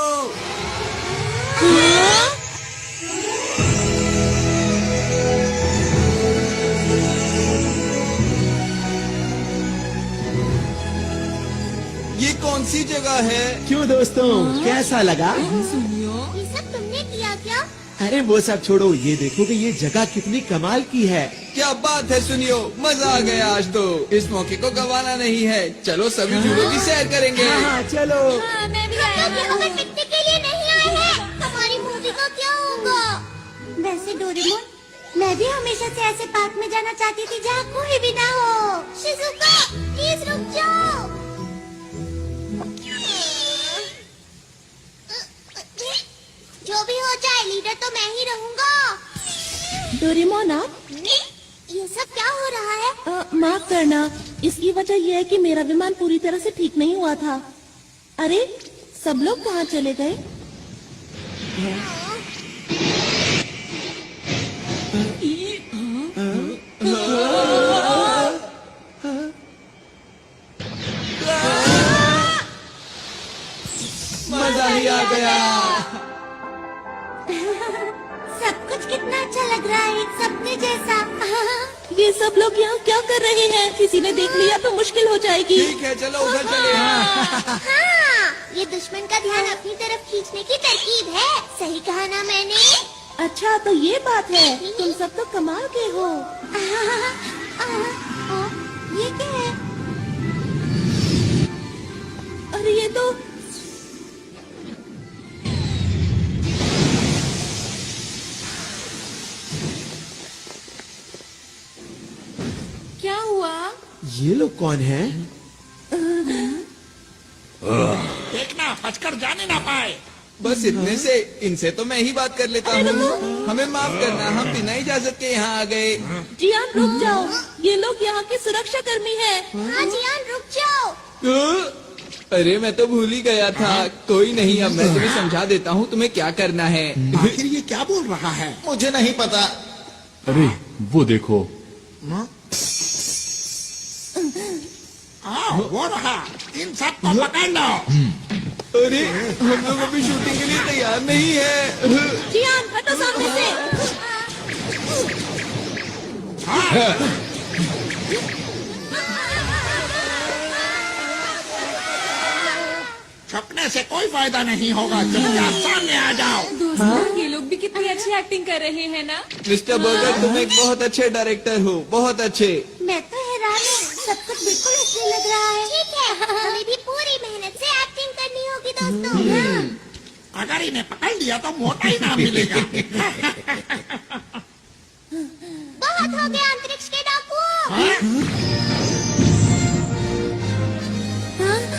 ये कौन सी जगह है? क्यों दोस्तों, कैसा लगा? ये सब तुमने किया क्या? अरे वो सब छोड़ो, ये देखो कि ये जगह कितनी कमाल की है। क्या बात है सुनियो, मजा आ गया आज तो। इस मौके को गंवाना नहीं है। चलो सभी झूलों की सैर करेंगे। हाँ, चलो। हाँ, मैं भी हम आया लोग यहाँ पर पिकनिक के लिए नहीं आए हैं। हमारी मूवी का क्या होगा? वैसे डोरेमोन, मैं भी हमेशा से ऐसे पार्क में जाना चाहती थी जहाँ कोई भी ना हो। शिजुका, प्लीज रुक जाओ। जो भी हो जाए, लीडर तो मैं ही रहूँगा। डोरेमोन, आप? ये सब क्या हो रहा है? माफ करना, इसकी वजह यह है कि मेरा विमान पूरी तरह से ठीक नहीं हुआ था। अरे, सब लोग कहाँ चले गए? मजा ही आ गया। सब कुछ कितना अच्छा लग रहा है, एक सपने जैसा। ये सब लोग यहाँ क्या कर रहे हैं? किसी ने देख लिया तो मुश्किल हो जाएगी। ठीक है, चलो उधर चले। हाँ, ये दुश्मन का ध्यान अपनी तरफ खींचने की तरकीब है। सही कहा ना मैंने? अच्छा, तो ये बात है। तुम सब तो कमाल के हो। ये क्या है? अरे ये तो क्या हुआ? ये लोग कौन हैं? देखना बचकर जाने ना पाए। बस इतने से, इनसे तो मैं ही बात कर लेता हूँ। हमें माफ करना, हम बिना इजाजत के यहाँ आ गए। जियान, रुक जाओ। ये लोग यहाँ के सुरक्षा कर्मी हैं। हाँ जियान, रुक जाओ। अरे मैं तो भूल ही गया था। कोई नहीं, अब मैं तुम्हें समझा देता हूँ तुम्हें क्या करना है। आखिर ये क्या बोल रहा है? मुझे नहीं पता। अरे वो देखो, हाँ, वो रहा। इन सब को पकड़ लो। अरे हम लोग अभी शूटिंग के लिए तैयार नहीं है। जियान, हटो सामने से। छपने से कोई फायदा नहीं होगा। चुपचाप सामने आ जाओ। दोस्तों, ये लोग भी कितनी अच्छी एक्टिंग कर रहे हैं ना। मिस्टर बर्गर, तुम एक बहुत अच्छे डायरेक्टर हो, बहुत अच्छे। मैं तो हैरान हूँ। सब कुछ बिल्कुल असली लग रहा है। ठीक है, हमें भी पूरी मेहनत से एक्टिंग करनी होगी दोस्तों। अगर इन्हें पकड़ लिया तो मोटा ही नाम मिलेगा। बहुत हो गया अंतरिक्ष के डाकू।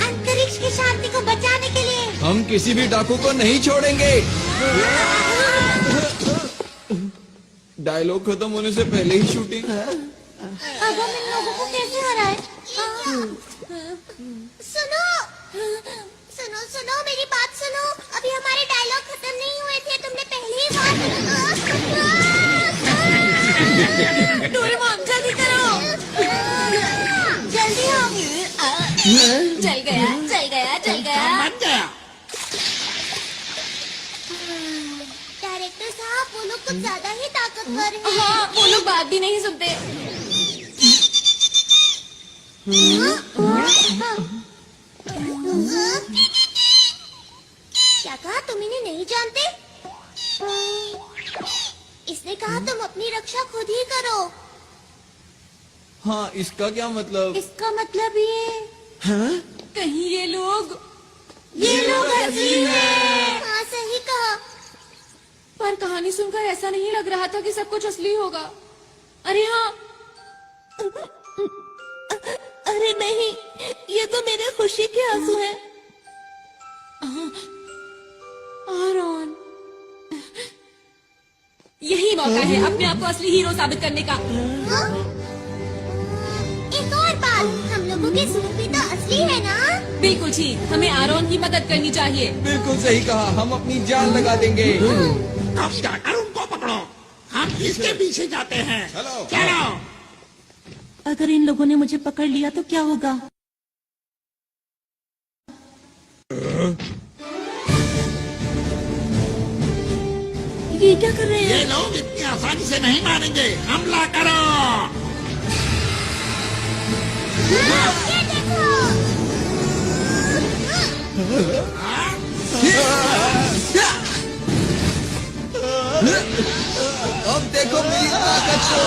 अंतरिक्ष की शांति को बचाने के लिए हम किसी भी डाकू को नहीं छोड़ेंगे। डायलॉग खत्म होने से पहले ही शूटिंग। अब हम इन लोगों को कैसे हराए? सुनो सुनो सुनो, मेरी बात सुनो। अभी हमारे डायलॉग खत्म नहीं हुए थे, तुमने पहले ही बात। डोरेमोन जल्दी करो। जल्दी आओ। चल गया चल गया चल गया। बन गया। डायरेक्टर साहब, वो लोग कुछ ज्यादा ही ताकतवर हैं। हाँ, वो लोग बात भी नहीं सुनते। क्या कहा? तुम इन्हें नहीं जानते? इसने कहा तुम अपनी रक्षा खुद ही करो। हाँ, इसका क्या मतलब? इसका मतलब ये कहीं ये लोग असली हैं। हाँ, सही कहा। पर कहानी सुनकर ऐसा नहीं लग रहा था कि सब कुछ असली होगा। अरे हाँ, अरे नहीं, ये तो मेरे खुशी के आंसू हैं। आरॉन, यही मौका है अपने आप को असली हीरो साबित करने का। हाँ? एक और बात, हम लोगों के सूट भी तो असली है ना? बिल्कुल ठीक, हमें आरॉन की मदद करनी चाहिए। बिल्कुल सही कहा, हम अपनी जान लगा देंगे। अब जाकर उनको पकड़ो। हम इसके पीछे जाते हैं। चलो। अगर इन लोगों ने मुझे पकड़ लिया तो क्या होगा? ये क्या कर रहे ये हैं? लोग इतनी आसानी से नहीं मानेंगे। हमला करो। ये देखो। अब देखो मेरी ताकत को।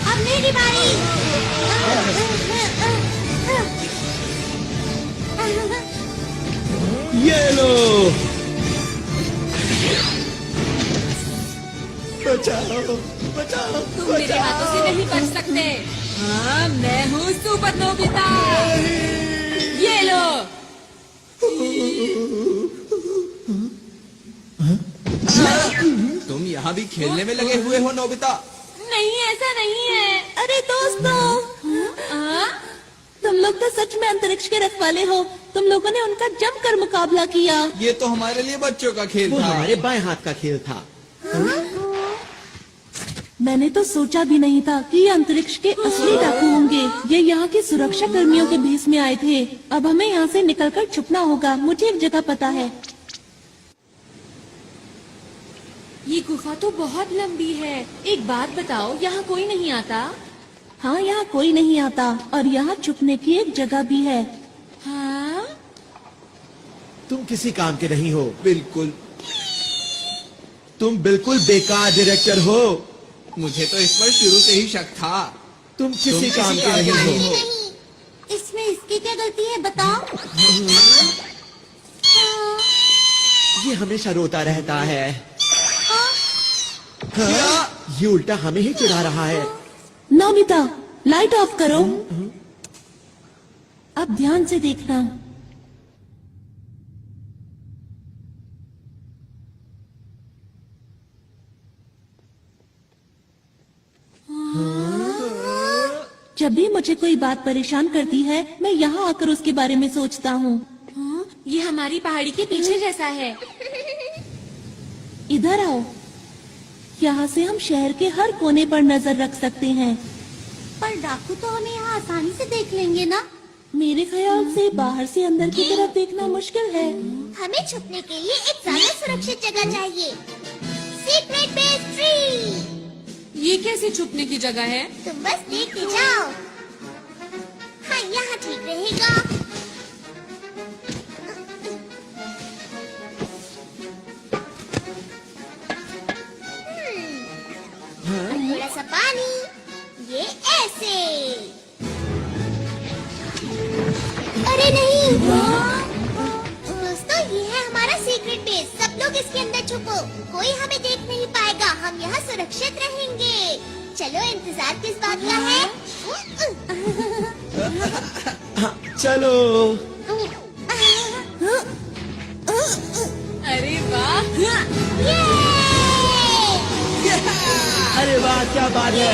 अब मेरी बारी। ये लो, बचाओ बचाओ। तुम मेरे हाथों से नहीं बच सकते। हाँ, मैं हूँ सुपर नोबिता। ये लो। तुम यहाँ भी खेलने में लगे हुए हो नोबिता? नहीं, ऐसा नहीं है। अरे दोस्तों, तुम लोग तो सच में अंतरिक्ष के रखवाले हो। तुम लोगों ने उनका जमकर मुकाबला किया। ये तो हमारे लिए बच्चों का खेल वो था। हमारे बाएं हाथ का खेल था। मैंने तो सोचा भी नहीं था कि ये अंतरिक्ष के असली डाकू होंगे। ये यहाँ के सुरक्षा कर्मियों के भेष में आए थे। अब हमें यहाँ से निकलकर छुपना होगा। मुझे एक जगह पता है। ये गुफा तो बहुत लंबी है। एक बात बताओ, यहाँ कोई नहीं आता? हाँ, यहाँ कोई नहीं आता और यहाँ छुपने की एक जगह भी है। हाँ? तुम किसी काम के नहीं हो। बिल्कुल। तुम बिल्कुल बेकार डायरेक्टर हो। मुझे तो इस पर शुरू से ही शक था। तुम किसी काम के नहीं हो। नहीं, इसमें इसकी क्या गलती है बताओ? ये हमेशा रोता रहता है। हाँ, ये उल्टा हमें ही चिढ़ा रहा है। नोबिता, लाइट ऑफ करो। अब ध्यान से देखना। जब भी मुझे कोई बात परेशान करती है, मैं यहाँ आकर उसके बारे में सोचता हूँ। हाँ? ये हमारी पहाड़ी के पीछे जैसा है। इधर आओ। यहाँ से हम शहर के हर कोने पर नजर रख सकते हैं। पर डाकू तो हमें यहाँ आसानी से देख लेंगे ना? मेरे ख्याल से बाहर से अंदर की तरफ देखना मुश्किल है। हमें छुपने के लिए एक ज्यादा सुरक्षित जगह चाहिए। Secret base tree. ये कैसे छुपने की जगह है? तुम बस देखते जाओ। हाँ, यहाँ ठीक रहेगा। थोड़ा सा पानी, ये एस ऐसे। अरे नहीं दोस्तों, ये है हमारा सीक्रेट बेस। सब लोग इसके अंदर छुपो, कोई हमें देख नहीं पाएगा। हम यहाँ सुरक्षित रहेंगे। चलो, इंतजार किस बात का है? चलो। अरे वाह! अरे वाह, क्या बात है।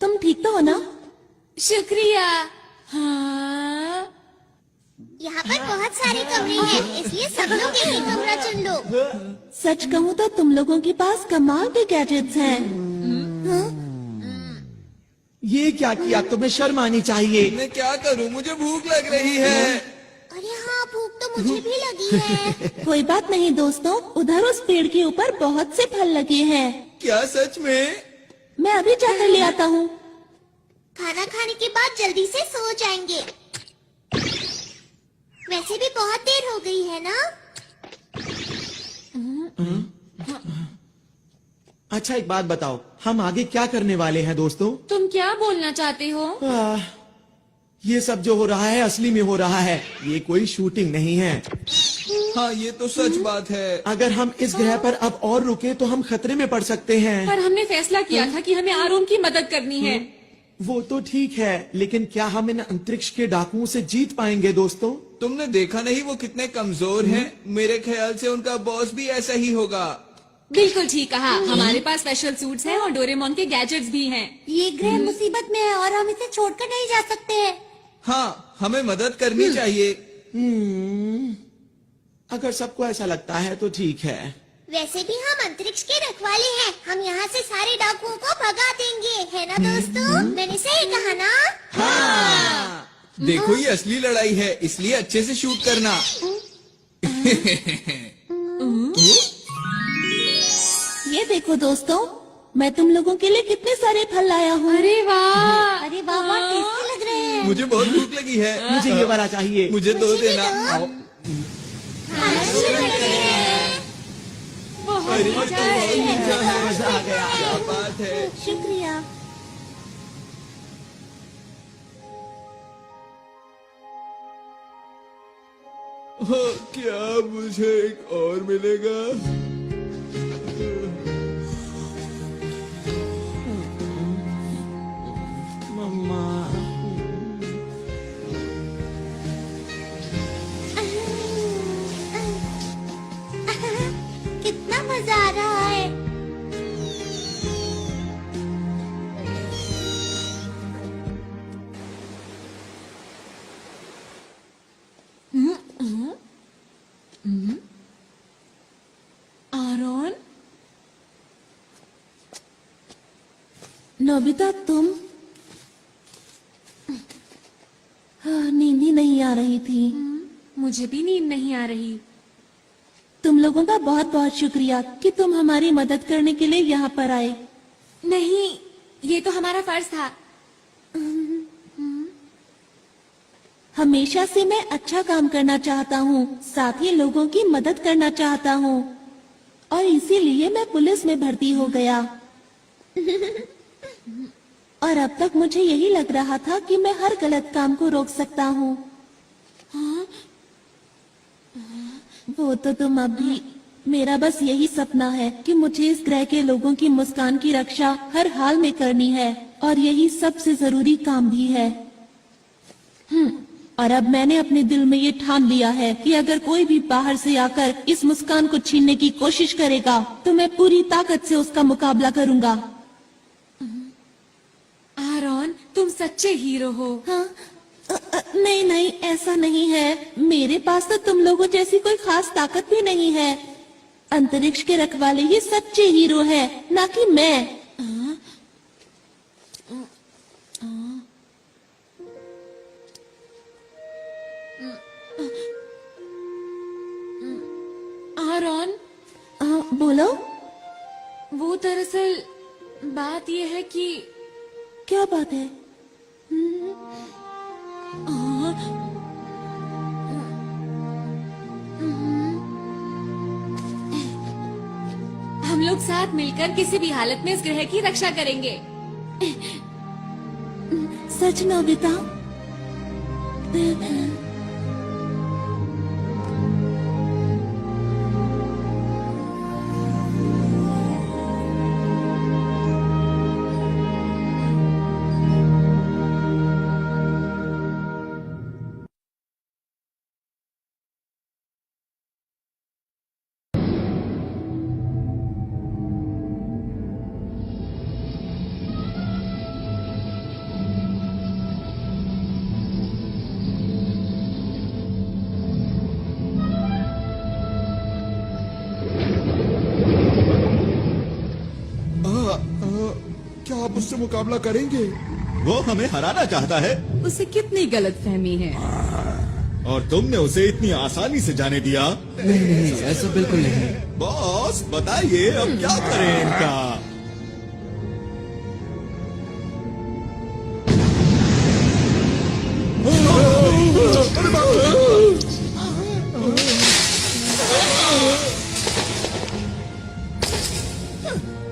तुम ठीक तो हो ना? शुक्रिया। हाँ। यहाँ पर बहुत सारे कमरे हैं, इसलिए सब लोग एक ही कमरा चुन लो। सच कहूँ तो तुम लोगों के पास कमाल के गैजेट्स हैं। ये क्या किया? तुम्हें शर्म आनी चाहिए। मैं क्या करूं, मुझे भूख लग रही है। अरे हाँ, भूख तो मुझे भी लगी है। कोई बात नहीं दोस्तों, उधर उस पेड़ के ऊपर बहुत से फल लगे हैं। क्या सच में? मैं अभी जाकर ले आता हूँ। खाना खाने के बाद जल्दी से सो जाएंगे। वैसे भी बहुत देर हो गई है ना? अच्छा, एक बात बताओ, हम आगे क्या करने वाले हैं दोस्तों? तुम क्या बोलना चाहते हो? ये सब जो हो रहा है असली में हो रहा है, ये कोई शूटिंग नहीं है। हाँ, ये तो सच बात है। अगर हम इस ग्रह पर अब और रुके तो हम खतरे में पड़ सकते हैं। पर हमने फैसला किया था कि हमें आरोन की मदद करनी है। वो तो ठीक है, लेकिन क्या हम इन अंतरिक्ष के डाकुओं से जीत पाएंगे दोस्तों? तुमने देखा नहीं वो कितने कमजोर हैं? मेरे ख्याल से उनका बॉस भी ऐसा ही होगा। बिल्कुल ठीक कहा। हमारे पास स्पेशल सूट्स हैं और डोरेमोन के गैजेट्स भी हैं। ये ग्रह मुसीबत में है और हम इसे छोड़कर नहीं जा सकते। हाँ, हमें मदद करनी चाहिए। अगर सबको ऐसा लगता है तो ठीक है। वैसे भी हम अंतरिक्ष के रखवाले हैं। हम यहाँ से सारे डाकुओं को भगा देंगे, है ना दोस्तों? मैंने सही कहा ना? हाँ। देखो, ये असली लड़ाई है, इसलिए अच्छे से शूट करना। ये देखो दोस्तों, मैं तुम लोगों के लिए कितने सारे फल लाया हूँ। अरे वाह! अरे वाह, बहुत टेस्टी लग रहे हैं। मुझे बहुत भूख लगी है। मुझे ये वाला चाहिए। मुझे दो देना। आओ। खाना शुरू करते हैं। अरे, मजा आ गया। क्या बात है। शुक्रिया। हाँ, क्या मुझे एक और मिलेगा? मम्मा। कितना मजा आ रहा है। आरोन? नोबिता, तुम? हाँ, नींद ही नहीं आ रही थी। मुझे भी नींद नहीं आ रही। तुम लोगों का बहुत बहुत शुक्रिया कि तुम हमारी मदद करने के लिए यहाँ पर आए। नहीं, ये तो हमारा फर्ज था। हमेशा से मैं अच्छा काम करना चाहता हूँ, साथ ही लोगों की मदद करना चाहता हूँ, और इसीलिए मैं पुलिस में भर्ती हो गया। और अब तक मुझे यही लग रहा था कि मैं हर गलत काम को रोक सकता हूँ। वो तो तुम अभी। मेरा बस यही सपना है कि मुझे इस ग्रह के लोगों की मुस्कान की रक्षा हर हाल में करनी है, और यही सबसे जरूरी काम भी है। और अब मैंने अपने दिल में ये ठान लिया है कि अगर कोई भी बाहर से आकर इस मुस्कान को छीनने की कोशिश करेगा तो मैं पूरी ताकत से उसका मुकाबला करूंगा। आरोन, तुम सच्चे हीरो हो। हाँ? नहीं नहीं, ऐसा नहीं है। मेरे पास तो तुम लोगों जैसी कोई खास ताकत भी नहीं है। अंतरिक्ष के रखवाले ही सच्चे हीरो है, ना कि मैं। आरोन, बोलो। वो दरअसल बात ये है कि क्या बात है? हम लोग साथ मिलकर किसी भी हालत में इस ग्रह की रक्षा करेंगे। सच नोबिता? क्या आप उससे मुकाबला करेंगे? वो हमें हराना चाहता है उसे कितनी गलतफहमी है। और तुमने उसे इतनी आसानी से जाने दिया। नहीं, ऐसा बिल्कुल नहीं। बॉस बताइए अब क्या करें इनका?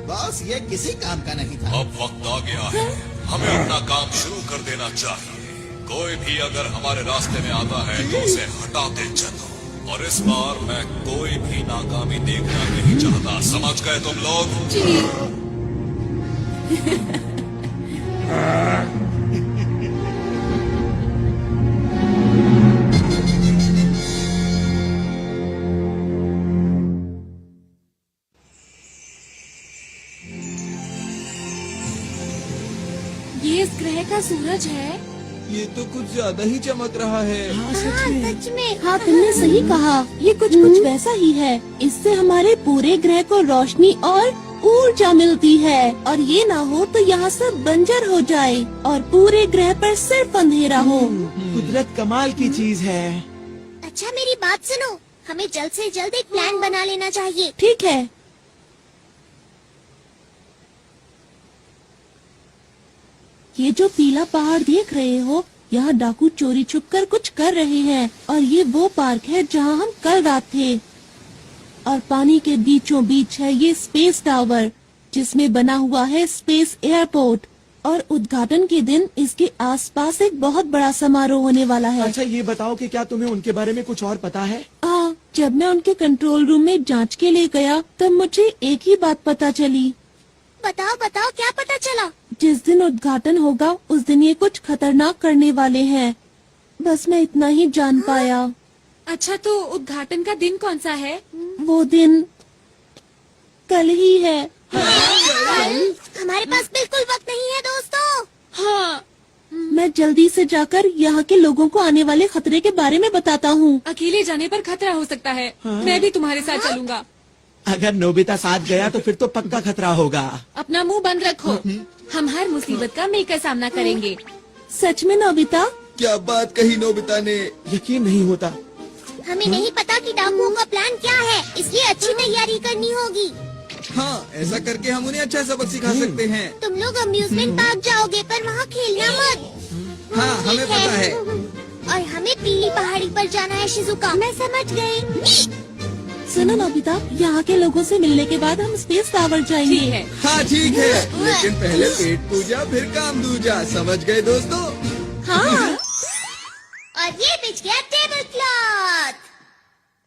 बॉस ये किसी काम का नहीं था। अब वक्त आ गया है, हमें अपना काम शुरू कर देना चाहिए। कोई भी अगर हमारे रास्ते में आता है तो उसे हटाते चलो। और इस बार मैं कोई भी नाकामी देखना नहीं चाहता, समझ गए तुम लोग? ये इस ग्रह का सूरज है। ये तो कुछ ज्यादा ही चमक रहा है। सच में। हाँ तुमने सही कहा, ये कुछ वैसा ही है। इससे हमारे पूरे ग्रह को रोशनी और ऊर्जा मिलती है, और ये ना हो तो यहाँ सब बंजर हो जाए और पूरे ग्रह पर सिर्फ अंधेरा हो। कुदरत कमाल की चीज है। अच्छा मेरी बात सुनो, हमें जल्द से जल्द एक प्लान बना लेना चाहिए। ठीक है। ये जो पीला पहाड़ देख रहे हो, यहाँ डाकू चोरी छुपकर कुछ कर रहे हैं, और ये वो पार्क है जहाँ हम कल रात थे। और पानी के बीचों बीच है ये स्पेस टावर, जिसमें बना हुआ है स्पेस एयरपोर्ट। और उद्घाटन के दिन इसके आसपास एक बहुत बड़ा समारोह होने वाला है। अच्छा ये बताओ कि क्या तुम्हें उनके बारे में कुछ और पता है? जब मैं उनके कंट्रोल रूम में जांच के लिए गया तब मुझे एक ही बात पता चली। बताओ बताओ क्या पता चला? जिस दिन उद्घाटन होगा उस दिन ये कुछ खतरनाक करने वाले हैं। बस मैं इतना ही जान पाया। अच्छा तो उद्घाटन का दिन कौन सा है? वो दिन कल ही है। हमारे पास बिल्कुल वक्त नहीं है दोस्तों। हाँ, मैं जल्दी से जाकर यहाँ के लोगों को आने वाले खतरे के बारे में बताता हूँ। अकेले जाने पर खतरा हो सकता है। मैं भी तुम्हारे साथ चलूंगा। अगर नोबिता साथ गया तो फिर तो पक्का खतरा होगा। अपना मुंह बंद रखो, हम हर मुसीबत का मिलकर सामना करेंगे। सच में नोबिता? क्या बात कही नोबिता ने। यकीन नहीं होता। हमें नहीं पता कि डाकुओं का प्लान क्या है, इसलिए अच्छी तैयारी करनी होगी। हाँ, ऐसा करके हम उन्हें अच्छा सबक सिखा सकते हैं। तुम लोग अम्यूजमेंट पार्क जाओगे पर वहाँ खेलना मत। हाँ, हमें पता है। और हमें पीली पहाड़ी पर जाना है शिजुका। मैं समझ गई। सुनो नोबिता, यहाँ के लोगों से मिलने के बाद हम स्पेस टावर जाएंगे। ठीक है। हाँ ठीक है, लेकिन पहले पेट पूजा फिर काम दूजा, समझ गए दोस्तों? हाँ। और ये बिछ गया टेबल क्लॉथ।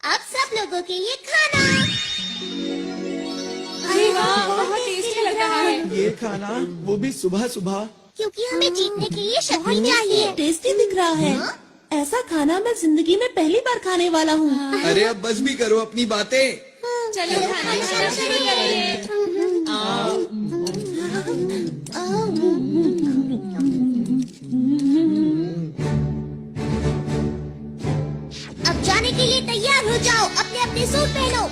अब सब लोगों के लिए खाना। अरे वाह, बहुत टेस्टी लग रहा है। ये खाना, वो भी सुबह सुबह। क्योंकि हमें जीतने के लिए शक्ति चाहिए। टेस्टी दिख रहा है। ऐसा खाना मैं जिंदगी में पहली बार खाने वाला हूँ। अरे अब बस भी करो अपनी बातें। चलो खाना खाना शुरू करें। अब जाने के लिए तैयार हो जाओ, अपने अपने सूट पहनो।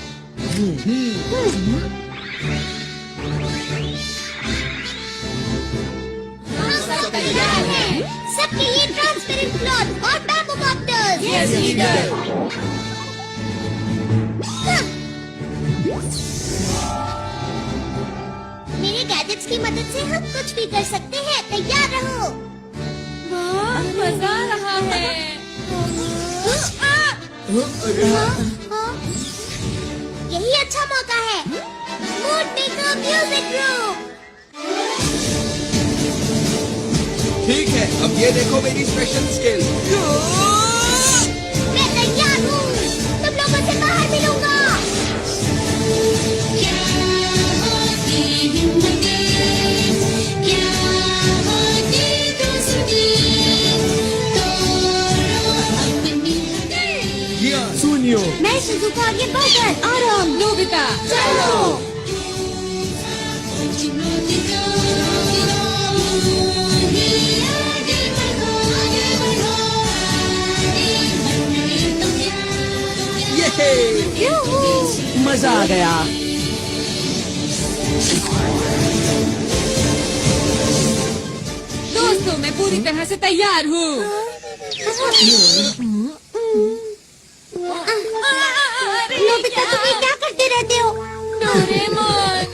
सब तैयार हैं। सबके लिए ट्रांसपेरेंट क्लॉथ और बैम्बू कॉप्टर्स। Yes leader. मेरे गैजेट्स की मदद से हम कुछ भी कर सकते हैं। तैयार रहो। वाह, मजा आ रहा है। यही अच्छा मौका है। Mood maker music group. ठीक है, अब ये देखो मेरी स्पेशल स्किल। मैं तैयार हूँ। तुम लोगों से बाहर मिलूंगा। सुनियो, मैं शिजुका आगे बढ़कर आराम। नोबिता चलो। ये मजा आ गया। दोस्तों, मैं पूरी तरह से तैयार हूँ। नोबिता, तुम ये क्या करते रहते हो? डोरेमोन,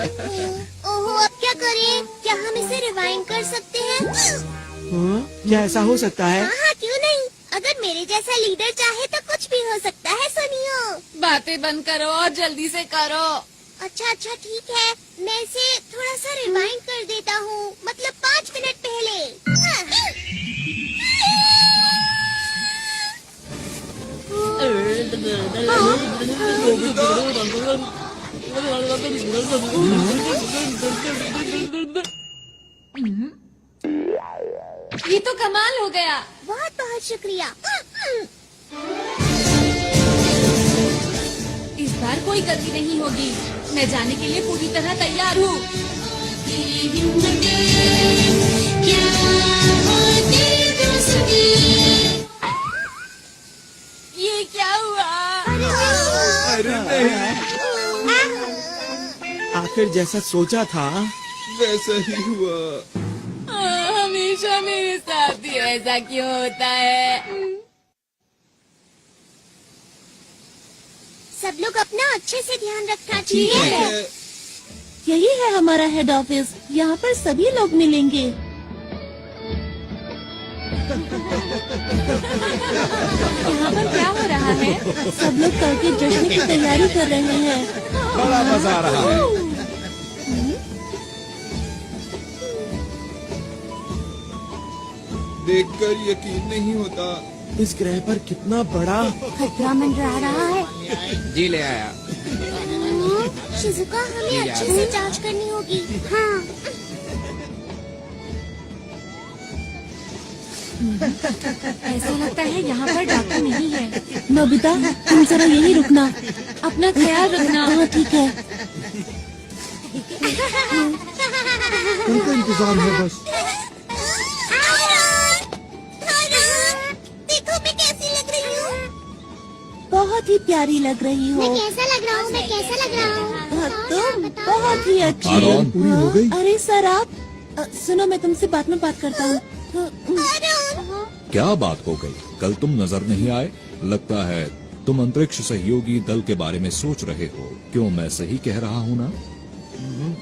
ओहो, अब क्या करें? क्या हम इसे रिवाइंड कर सकते हैं? हाँ? क्या ऐसा हो सकता है? हाँ, क्यों नहीं? अगर मेरे जैसा लीडर चाहे तो कुछ भी हो सकता है। सुनियो। बातें बंद करो और जल्दी से करो। अच्छा, ठीक है। मैं इसे थोड़ा सा रिवाइंड कर देता हूँ। मतलब 5 मिनट पहले। ये तो कमाल हो गया। बहुत बहुत शुक्रिया। इस बार कोई गलती नहीं होगी। मैं जाने के लिए पूरी तरह तैयार हूँ। ये क्या हुआ? अरे नहीं, आखिर जैसा सोचा था। वैसा ही हुआ। हमेशा मेरे साथ ही ऐसा क्यों होता है? सब लोग अपना अच्छे से ध्यान रखना ठीक चाहिए। है। यही है हमारा हेड ऑफिस। यहाँ पर सभी लोग मिलेंगे। यहाँ पर क्या हो रहा है? सब लोग कल के जश्न की तैयारी कर रहे हैं। बड़ा मजा आ रहा है। देखकर यकीन नहीं होता। इस ग्रह पर कितना बड़ा खतरा मंडरा रहा है। जी ले आया। शिजुका, हमें अच्छे से जांच करनी होगी। हाँ। ऐसा लगता है यहाँ पर डाकू नहीं है। नोबिता, तुम जरा यहीं रुकना। अपना ख्याल रखना। हाँ, ठीक है। उनका इंतजार है बस। देखो मैं कैसी लग रही हूँ। बहुत ही प्यारी लग रही हो। मैं कैसा लग रहा हूँ? मैं कैसा लग रहा हूँ? तुम बहुत ही अच्छी। आरोन, पूरी हो गई? अरे सर, आप सुनो, मैं तुमसे बाद में बात करता हूँ। क्या बात हो गई? कल तुम नजर नहीं आए। लगता है तुम अंतरिक्ष सहयोगी दल के बारे में सोच रहे हो। क्यों, मैं सही कह रहा हूँ ना?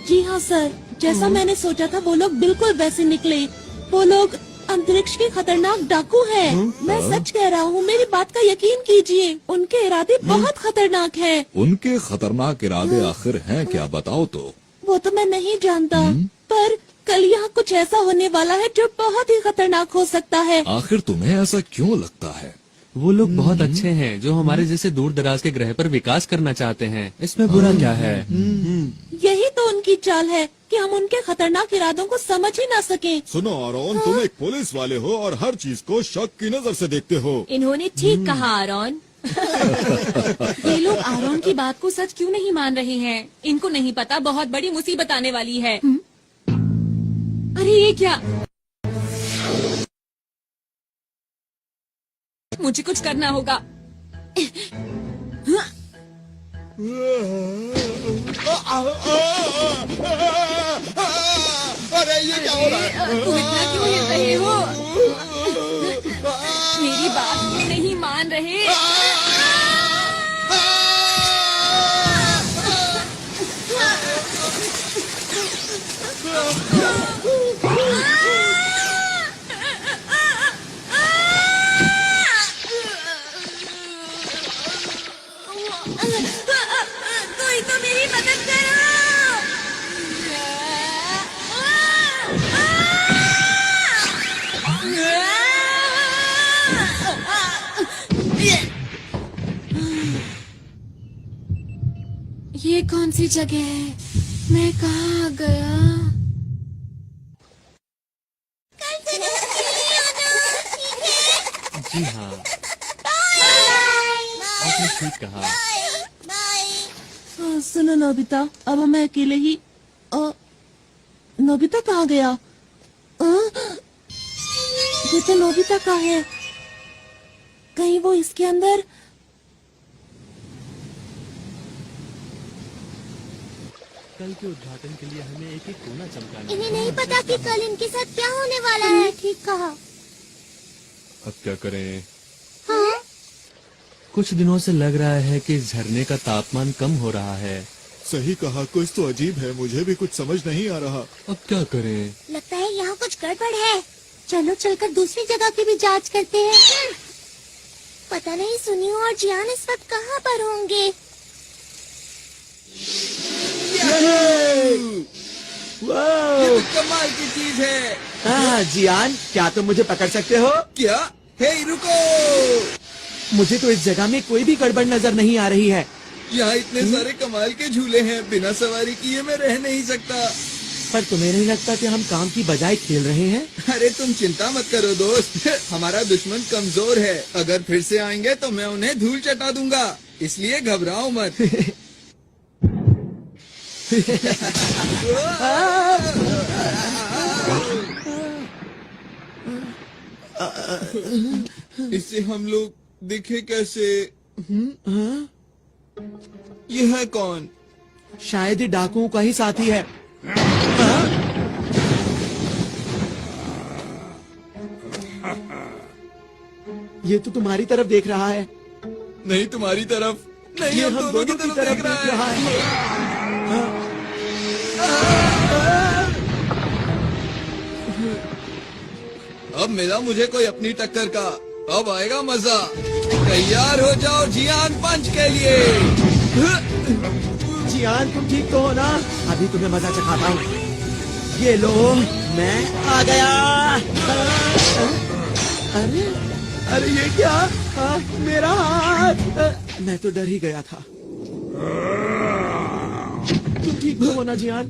जी हाँ सर, जैसा मैंने सोचा था वो लोग बिल्कुल वैसे निकले। वो लोग अंतरिक्ष के खतरनाक डाकू हैं। मैं सच कह रहा हूँ, मेरी बात का यकीन कीजिए। उनके इरादे बहुत खतरनाक हैं। उनके खतरनाक इरादे आखिर हैं क्या, बताओ तो। वो तो मैं नहीं जानता, पर कल यहाँ कुछ ऐसा होने वाला है जो बहुत ही खतरनाक हो सकता है। आखिर तुम्हें ऐसा क्यों लगता है? वो लोग बहुत अच्छे हैं जो हमारे जैसे दूर दराज के ग्रह पर विकास करना चाहते हैं। इसमें बुरा क्या है? यही तो उनकी चाल है कि हम उनके खतरनाक इरादों को समझ ही ना सकें। सुनो आरोन, तुम एक पुलिस वाले हो और हर चीज को शक की नजर से देखते हो। इन्होंने ठीक कहा आरोन। ये लोग आरोन की बात को सच क्यों नहीं मान रहे हैं? इनको नहीं पता बहुत बड़ी मुसीबत आने वाली है। अरे ये क्या? मुझे कुछ करना होगा। अरे ये क्या हो रहा है? तुम इतना क्यों हिल रहे हो? मेरी बात क्यों नहीं मान रहे? ये कौन सी जगह है? मैं कहाँ आ गया? जी हाँ, आपने ठीक कहा। सुनो नोबिता, अब हमें अकेले ही नोबिता कहाँ गया? ये तो नोबिता का है। कहीं वो इसके अंदर? कल के उद्घाटन के लिए हमें एक कोना चमकाना इन्हें है। नहीं पता कि कल इनके साथ क्या होने वाला है। ठीक कहा। अब क्या करें? हाँ? कुछ दिनों से लग रहा है कि इस झरने का तापमान कम हो रहा है। सही कहा, कुछ तो अजीब है, मुझे भी कुछ समझ नहीं आ रहा। अब क्या करें? लगता है यहाँ कुछ गड़बड़ है। चलो चलकर दूसरी जगह की भी जांच करते हैं। पता नहीं सुनियो और जियान इस वक्त कहाँ पर होंगे। ये तो कमाल की चीज है। हाँ जियान, क्या तुम मुझे पकड़ सकते हो? क्या? हे रुको, मुझे तो इस जगह में कोई भी गड़बड़ नजर नहीं आ रही है। यहाँ इतने सारे कमाल के झूले हैं, बिना सवारी किए मैं रह नहीं सकता। पर तुम्हें नहीं लगता कि हम काम की बजाय खेल रहे हैं? अरे तुम चिंता मत करो दोस्त, हमारा दुश्मन कमजोर है। अगर फिर से आएंगे तो मैं उन्हें धूल चटा दूंगा, इसलिए घबराओ मत। इससे हम लोग दिखे कैसे? ये है कौन? शायद ही डाकुओं का ही साथी है। ये तो तुम्हारी तरफ देख रहा है। नहीं तुम्हारी तरफ नहीं, ये हम दोनों की तरफ देख रहा है। अब मिला मुझे कोई अपनी टक्कर का, अब आएगा मजा। तैयार हो जाओ जियान पंच के लिए। जियान तुम ठीक तो हो ना? अभी तुम्हें मजा चखाता हूँ। ये लो, मैं आ गया। अरे अरे ये क्या? मेरा हाथ। मैं तो डर ही गया था। तुम ठीक तो हो ना जियान?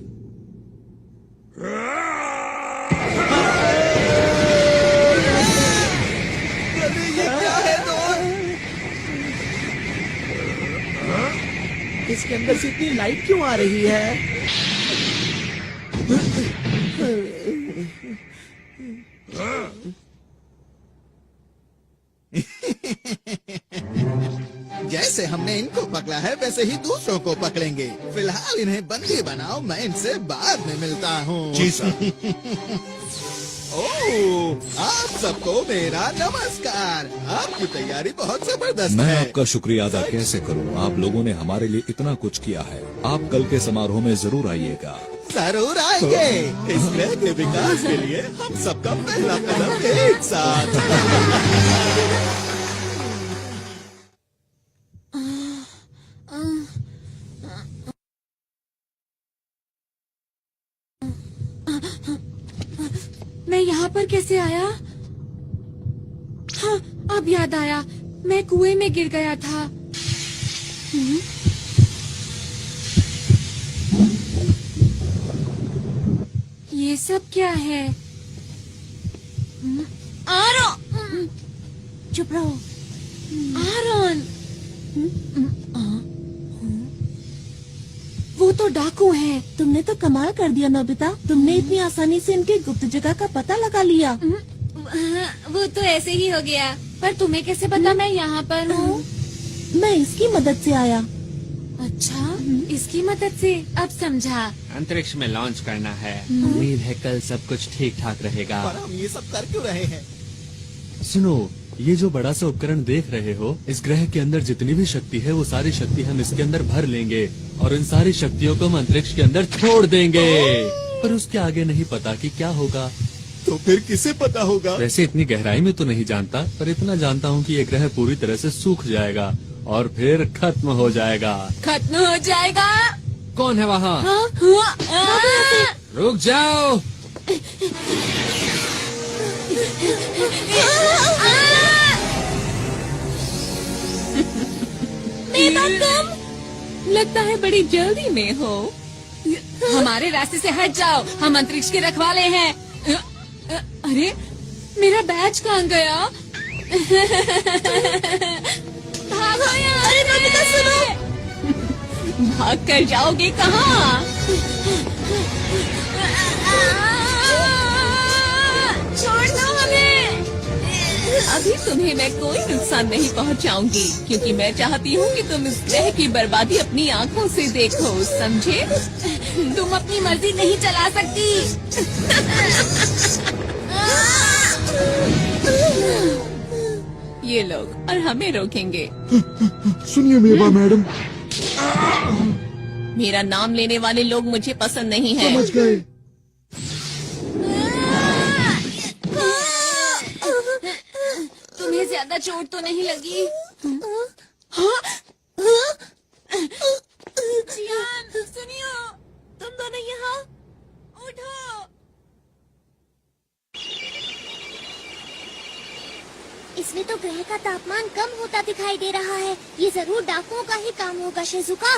अरे ये क्या है दोस्त? इसके अंदर से इतनी लाइट क्यों आ रही है? जैसे हमने इनको पकड़ा है वैसे ही दूसरों को पकड़ेंगे। फिलहाल इन्हें बंदी बनाओ, मैं इनसे बाद में मिलता हूँ। जी सर। ओह, आप सबको मेरा नमस्कार। आपकी तैयारी बहुत जबरदस्त मैं है। आपका शुक्रिया अदा कैसे करूं? आप लोगों ने हमारे लिए इतना कुछ किया है। आप कल के समारोह में जरूर आइएगा। जरूर आएंगे। इस ग्रह के विकास के लिए हम सबका पहला कदम एक साथ। मैं यहाँ पर कैसे आया? हाँ, अब याद आया, मैं कुएं में गिर गया था। ये सब क्या है? आरोन! चुप रहो। आरोन! वो तो डाकू है। तुमने तो कमाल कर दिया नोबिता। तुमने इतनी आसानी से इनकी गुप्त जगह का पता लगा लिया। वो तो ऐसे ही हो गया। पर तुम्हें कैसे पता मैं यहाँ पर हूँ? मैं इसकी मदद से आया। अच्छा, इसकी मदद से अब समझा। अंतरिक्ष में लॉन्च करना है। उम्मीद है कल सब कुछ ठीक ठाक रहेगा। पर हम ये सब कर क्यों रहे हैं? सुनो, ये जो बड़ा सा उपकरण देख रहे हो, इस ग्रह के अंदर जितनी भी शक्ति है वो सारी शक्ति हम इसके अंदर भर लेंगे और इन सारी शक्तियों को हम अंतरिक्ष के अंदर छोड़ देंगे। पर उसके आगे नहीं पता कि क्या होगा। तो फिर किसे पता होगा? वैसे इतनी गहराई में तो नहीं जानता, पर इतना जानता हूँ कि ये ग्रह पूरी तरह से सूख जाएगा और फिर खत्म हो जाएगा। खत्म हो जाएगा? कौन है वहाँ? हाँ? रुक जाओ। मेरा गम! लगता है बड़ी जल्दी में हो। हमारे रास्ते से हट जाओ, हम अंतरिक्ष के रखवाले हैं। अरे मेरा बैज कहाँ गया? भागो यहाँ! अरे नोबिता सुनो! भाग कर जाओगे कहाँ? छोड़ दो हमें! अभी तुम्हें मैं कोई नुकसान नहीं पहुंचाऊंगी, क्योंकि मैं चाहती हूँ कि तुम इस ग्रह की बर्बादी अपनी आंखों से देखो, समझे? तुम अपनी मर्जी नहीं चला सकती। ये लोग और हमें रोकेंगे। सुनिए मेवा मैडम, मेरा नाम लेने वाले लोग मुझे पसंद नहीं है। समझ गए। तुम्हें ज्यादा चोट तो नहीं लगी? जियान, सुनियो, तुम दोनों यहाँ उठो। इसमें तो ग्रह का तापमान कम होता दिखाई दे रहा है। ये जरूर डाकुओं का ही काम होगा, शिजुका।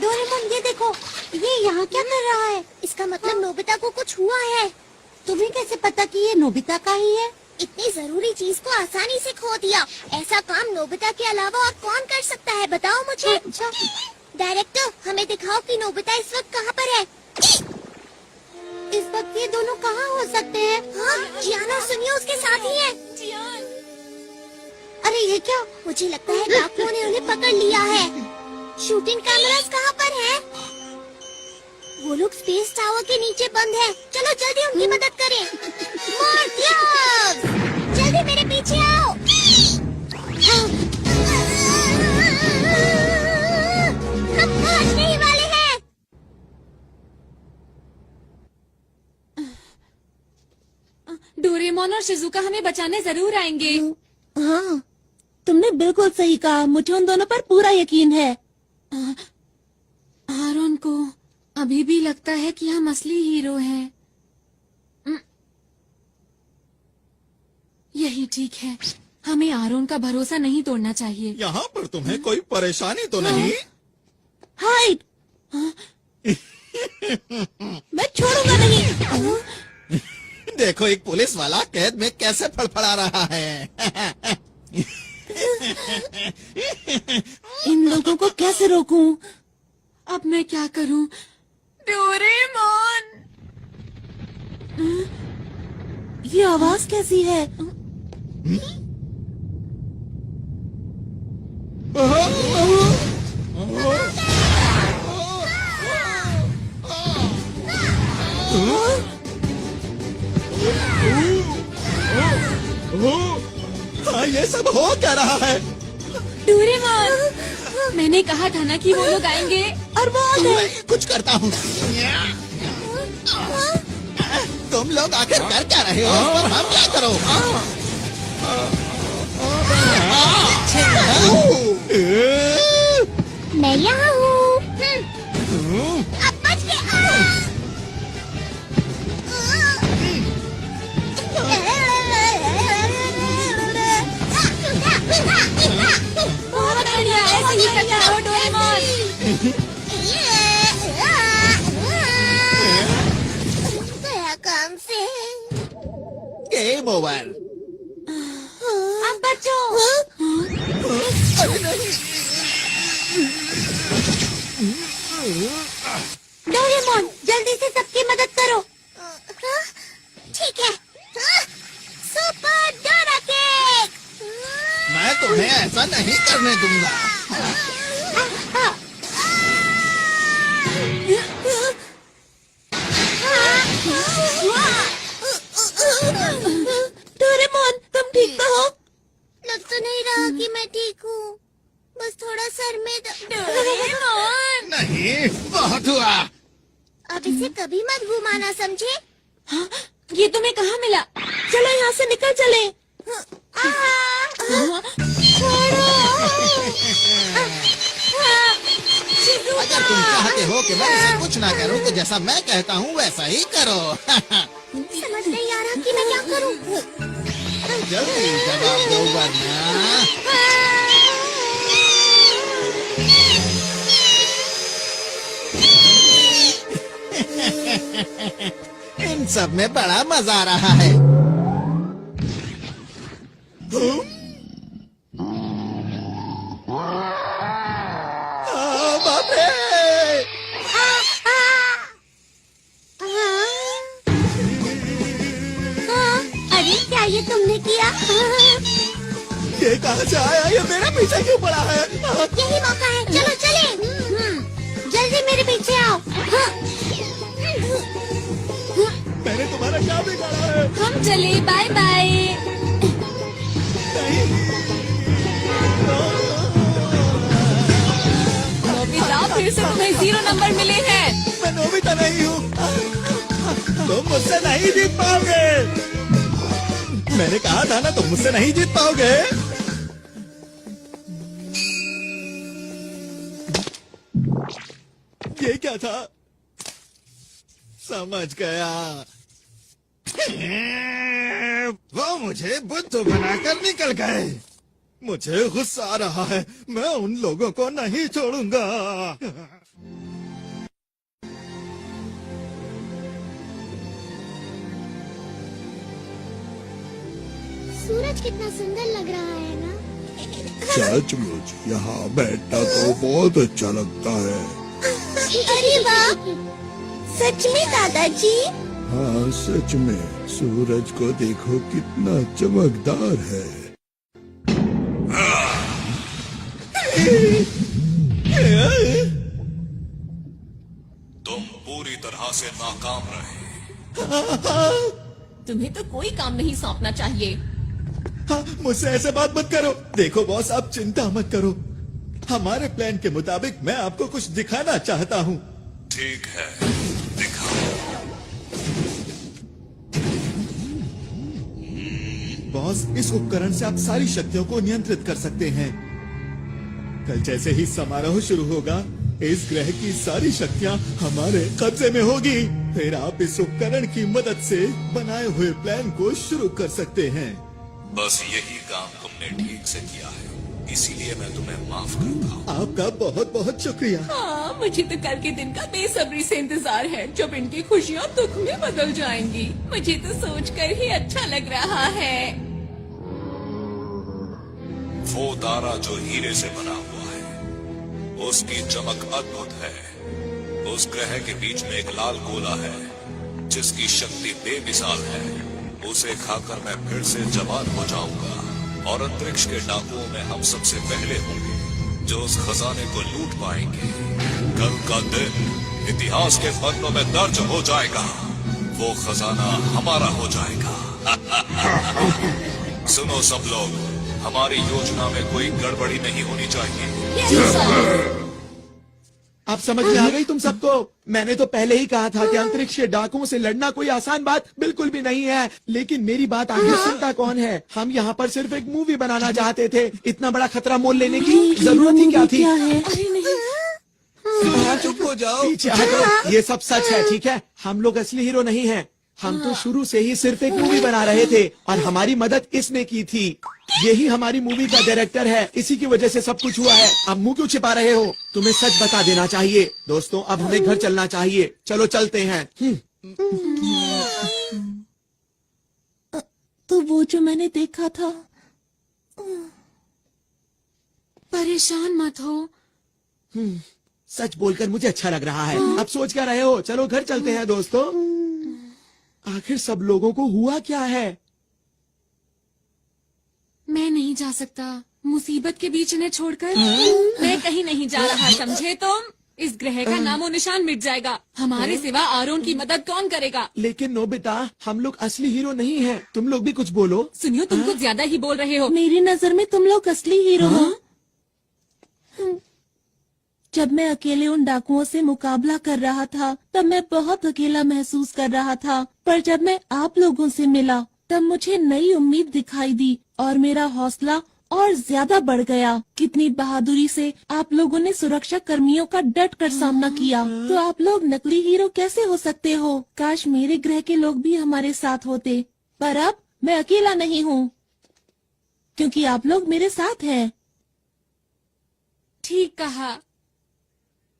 डोरेमोन, ये देखो, ये यहाँ क्या कर रहा है? इसका मतलब नोबिता को कुछ हुआ है। तुम्हें कैसे पता कि ये नोबिता का ही है? इतनी जरूरी चीज को आसानी से खो दिया। ऐसा काम नोबिता के अलावा और कौन कर सकता है, बताओ मुझे। डायरेक्टर, हमें दिखाओ कि नोबिता इस वक्त कहाँ पर है। इस वक्त ये दोनों कहाँ हो सकते हैं? हाँ, जियाना सुनिए, उसके साथ ही है। जियान, अरे ये क्या? मुझे लगता है डाकुओं ने उन्हें पकड़ लिया है। शूटिंग कैमरास कहाँ पर है? वो लोग स्पेस टावर के नीचे बंद है। चलो जल्दी उनकी मदद करें। मोर्टियस, जल्दी मेरे पीछे आओ। हम पहुंचने ही वाले हैं। डोरेमोन और शिजुका हमें बचाने जरूर आएंगे। हाँ, तुमने बिल्कुल सही कहा। मुझे उन दोनों पर पूरा यकीन है। आरोन को अभी भी लगता है कि हम असली हीरो हैं। यही ठीक है, हमें आरोन का भरोसा नहीं तोड़ना चाहिए। यहाँ पर तुम्हें कोई परेशानी तो नहीं? हाइड! मैं छोड़ूंगा नहीं। देखो, एक पुलिस वाला कैद में कैसे फड़फड़ा रहा है। इन लोगों को कैसे रोकूं? अब मैं क्या करूं? डोरेमोन! ये आवाज कैसी है? हाँ, ये सब हो क्या रहा है? डोरेमोन, मैंने कहा था ना कि वो लोग आएंगे। और वो मैं कुछ करता हूँ। तुम लोग आखिर कर क्या रहे हो? और हम क्या करो? मैं यहाँ हूँ। अब बच गया। बहुत बढ़िया, ऐसे ही करते रहो डोरेमोन। गया काम से। Game over. अब बचो। डोरेमोन, जल्दी से सबकी मदद करो। ठीक है। Super Dora cake. मैं तुम्हें ऐसा नहीं करने दूंगा। डोरेमोन, तुम ठीक तो हो? लग तो नहीं रहा कि मैं ठीक हूँ। बस थोड़ा सर में डोरेमोन! नहीं, बहुत हुआ। अब इसे कभी मत घुमाना, समझे? हाँ, ये तुम्हें कहाँ मिला? चलो यहाँ से निकल चले। अगर तुम चाहते हो कि मैं इसे कुछ ना करूं, तो जैसा मैं कहता हूँ वैसा ही करो। समझ नहीं आ रहा कि मैं क्या करूँ। जल्दी जवाब दो वरना इन सब में बड़ा मजा आ रहा है। बाप रे! अरे क्या ये तुमने किया? ये कहाँ से आया? ये मेरे पीछे क्यों पड़ा है? यही मौका है, चलो चले। जल्दी मेरे पीछे आओ। मैंने तुम्हारा क्या बिगाड़ा है? हम चले, बाय बाय। नोबिता, फिर से तुम्हें 0 नंबर मिले हैं। मैं नोबिता नहीं हूँ। तुम मुझसे नहीं जीत पाओगे। मैंने कहा था ना, तुम मुझसे नहीं जीत पाओगे। ये क्या था? समझ गया। वो मुझे बुद्धू बनाकर निकल गए। मुझे गुस्सा आ रहा है। मैं उन लोगों को नहीं छोड़ूंगा। सूरज कितना सुंदर लग रहा है ना? सचमुच यहाँ बैठना तो बहुत अच्छा लगता है। अरे वाह, सच में दादाजी? हाँ सच में, सूरज को देखो कितना चमकदार है। तुम पूरी तरह से नाकाम रहे। तुम्हें तो कोई काम नहीं सौंपना चाहिए। हाँ, मुझसे ऐसे बात मत करो। देखो बॉस, आप चिंता मत करो। हमारे प्लान के मुताबिक मैं आपको कुछ दिखाना चाहता हूँ। ठीक है, दिखाओ। बॉस, इस उपकरण से आप सारी शक्तियों को नियंत्रित कर सकते हैं। कल जैसे ही समारोह शुरू होगा, इस ग्रह की सारी शक्तियाँ हमारे कब्जे में होगी। फिर आप इस उपकरण की मदद से बनाए हुए प्लान को शुरू कर सकते हैं। बस यही काम तुमने ठीक से किया है, इसीलिए मैं तुम्हें माफ करता हूँ। आपका बहुत बहुत शुक्रिया। हाँ, मुझे तो कल के दिन का बेसब्री से इंतजार है, जब इनकी खुशियाँ दुख में बदल जाएंगी। मुझे तो सोचकर ही अच्छा लग रहा है। वो तारा जो हीरे से बना हुआ है, उसकी चमक अद्भुत है। उस ग्रह के बीच में एक लाल गोला है, जिसकी शक्ति बेमिसाल है। उसे खाकर मैं फिर से जवान हो जाऊंगा और अंतरिक्ष के डाकुओं में हम सबसे पहले होंगे जो उस खजाने को लूट पाएंगे। कल का दिन इतिहास के पन्नों में दर्ज हो जाएगा। वो खजाना हमारा हो जाएगा। सुनो सब लोग, हमारी योजना में कोई गड़बड़ी नहीं होनी चाहिए। अब समझ में आ गई तुम सबको? मैंने तो पहले ही कहा था कि अंतरिक्ष के डाकुओं से लड़ना कोई आसान बात बिल्कुल भी नहीं है। लेकिन मेरी बात आखिर सुनता कौन है? हम यहाँ पर सिर्फ एक मूवी बनाना चाहते थे। इतना बड़ा खतरा मोल लेने की जरूरत ही क्या थी? अरे नहीं, हाँ, चुप हो जाओ। पीछे हटो। ये सब सच है, ठीक है? हम लोग असली हीरो नहीं हैं। हम तो शुरू से ही सिर्फ एक मूवी बना रहे थे और हमारी मदद इसने की थी। यही हमारी मूवी का डायरेक्टर है, इसी की वजह से सब कुछ हुआ है। अब मुंह क्यों छिपा रहे हो? तुम्हें सच बता देना चाहिए। दोस्तों, अब हमें घर चलना चाहिए। चलो चलते हैं। तो वो जो मैंने देखा था, परेशान मत हो। सच बोलकर मुझे अच्छा लग रहा है। अब सोच क्या रहे हो? चलो घर चलते हैं दोस्तों। आखिर सब लोगों को हुआ क्या है? मैं नहीं जा सकता, मुसीबत के बीच इन्हें छोड़कर। मैं कहीं नहीं जा रहा, समझे तुम? इस ग्रह का नामो निशान मिट जाएगा। हमारे सिवा आरोन की मदद कौन करेगा? लेकिन नोबिता, हम लोग असली हीरो नहीं हैं। तुम लोग भी कुछ बोलो। सुनियो, तुम कुछ ज्यादा ही बोल रहे हो। मेरी नजर में तुम लोग असली हीरो हो। जब मैं अकेले उन डाकुओं से मुकाबला कर रहा था, तब मैं बहुत अकेला महसूस कर रहा था। पर जब मैं आप लोगों से मिला, तब मुझे नई उम्मीद दिखाई दी और मेरा हौसला और ज्यादा बढ़ गया। कितनी बहादुरी से आप लोगों ने सुरक्षा कर्मियों का डट कर सामना किया। तो आप लोग नकली हीरो कैसे हो सकते हो? काश मेरे ग्रह के लोग भी हमारे साथ होते। पर अब मैं अकेला नहीं हूँ, क्योंकि आप लोग मेरे साथ हैं। ठीक कहा।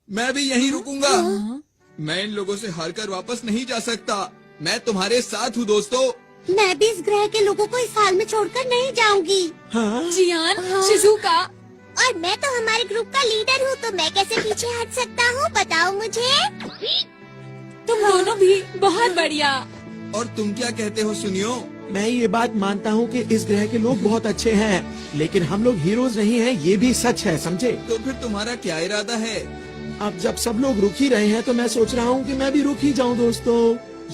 मैं भी यहीं रुकूंगा। मैं इन लोगों से हारकर वापस नहीं जा सकता। मैं तुम्हारे साथ हूँ दोस्तों। मैं भी इस ग्रह के लोगों को इस हाल में छोड़कर नहीं जाऊंगी। जियान, शिजुका, और मैं तो हमारे ग्रुप का लीडर हूँ, तो मैं कैसे पीछे हट सकता हूँ, बताओ मुझे। तुम दोनों भी बहुत बढ़िया। और तुम क्या कहते हो सुनियो? मैं ये बात मानता हूँ कि इस ग्रह के लोग बहुत अच्छे हैं, लेकिन हम लोग हीरोज नहीं हैं, ये भी सच है, समझे? तो फिर तुम्हारा क्या इरादा है? अब जब सब लोग रुक ही रहे हैं तो मैं सोच रहा हूँ कि मैं भी रुक ही जाऊँ दोस्तों।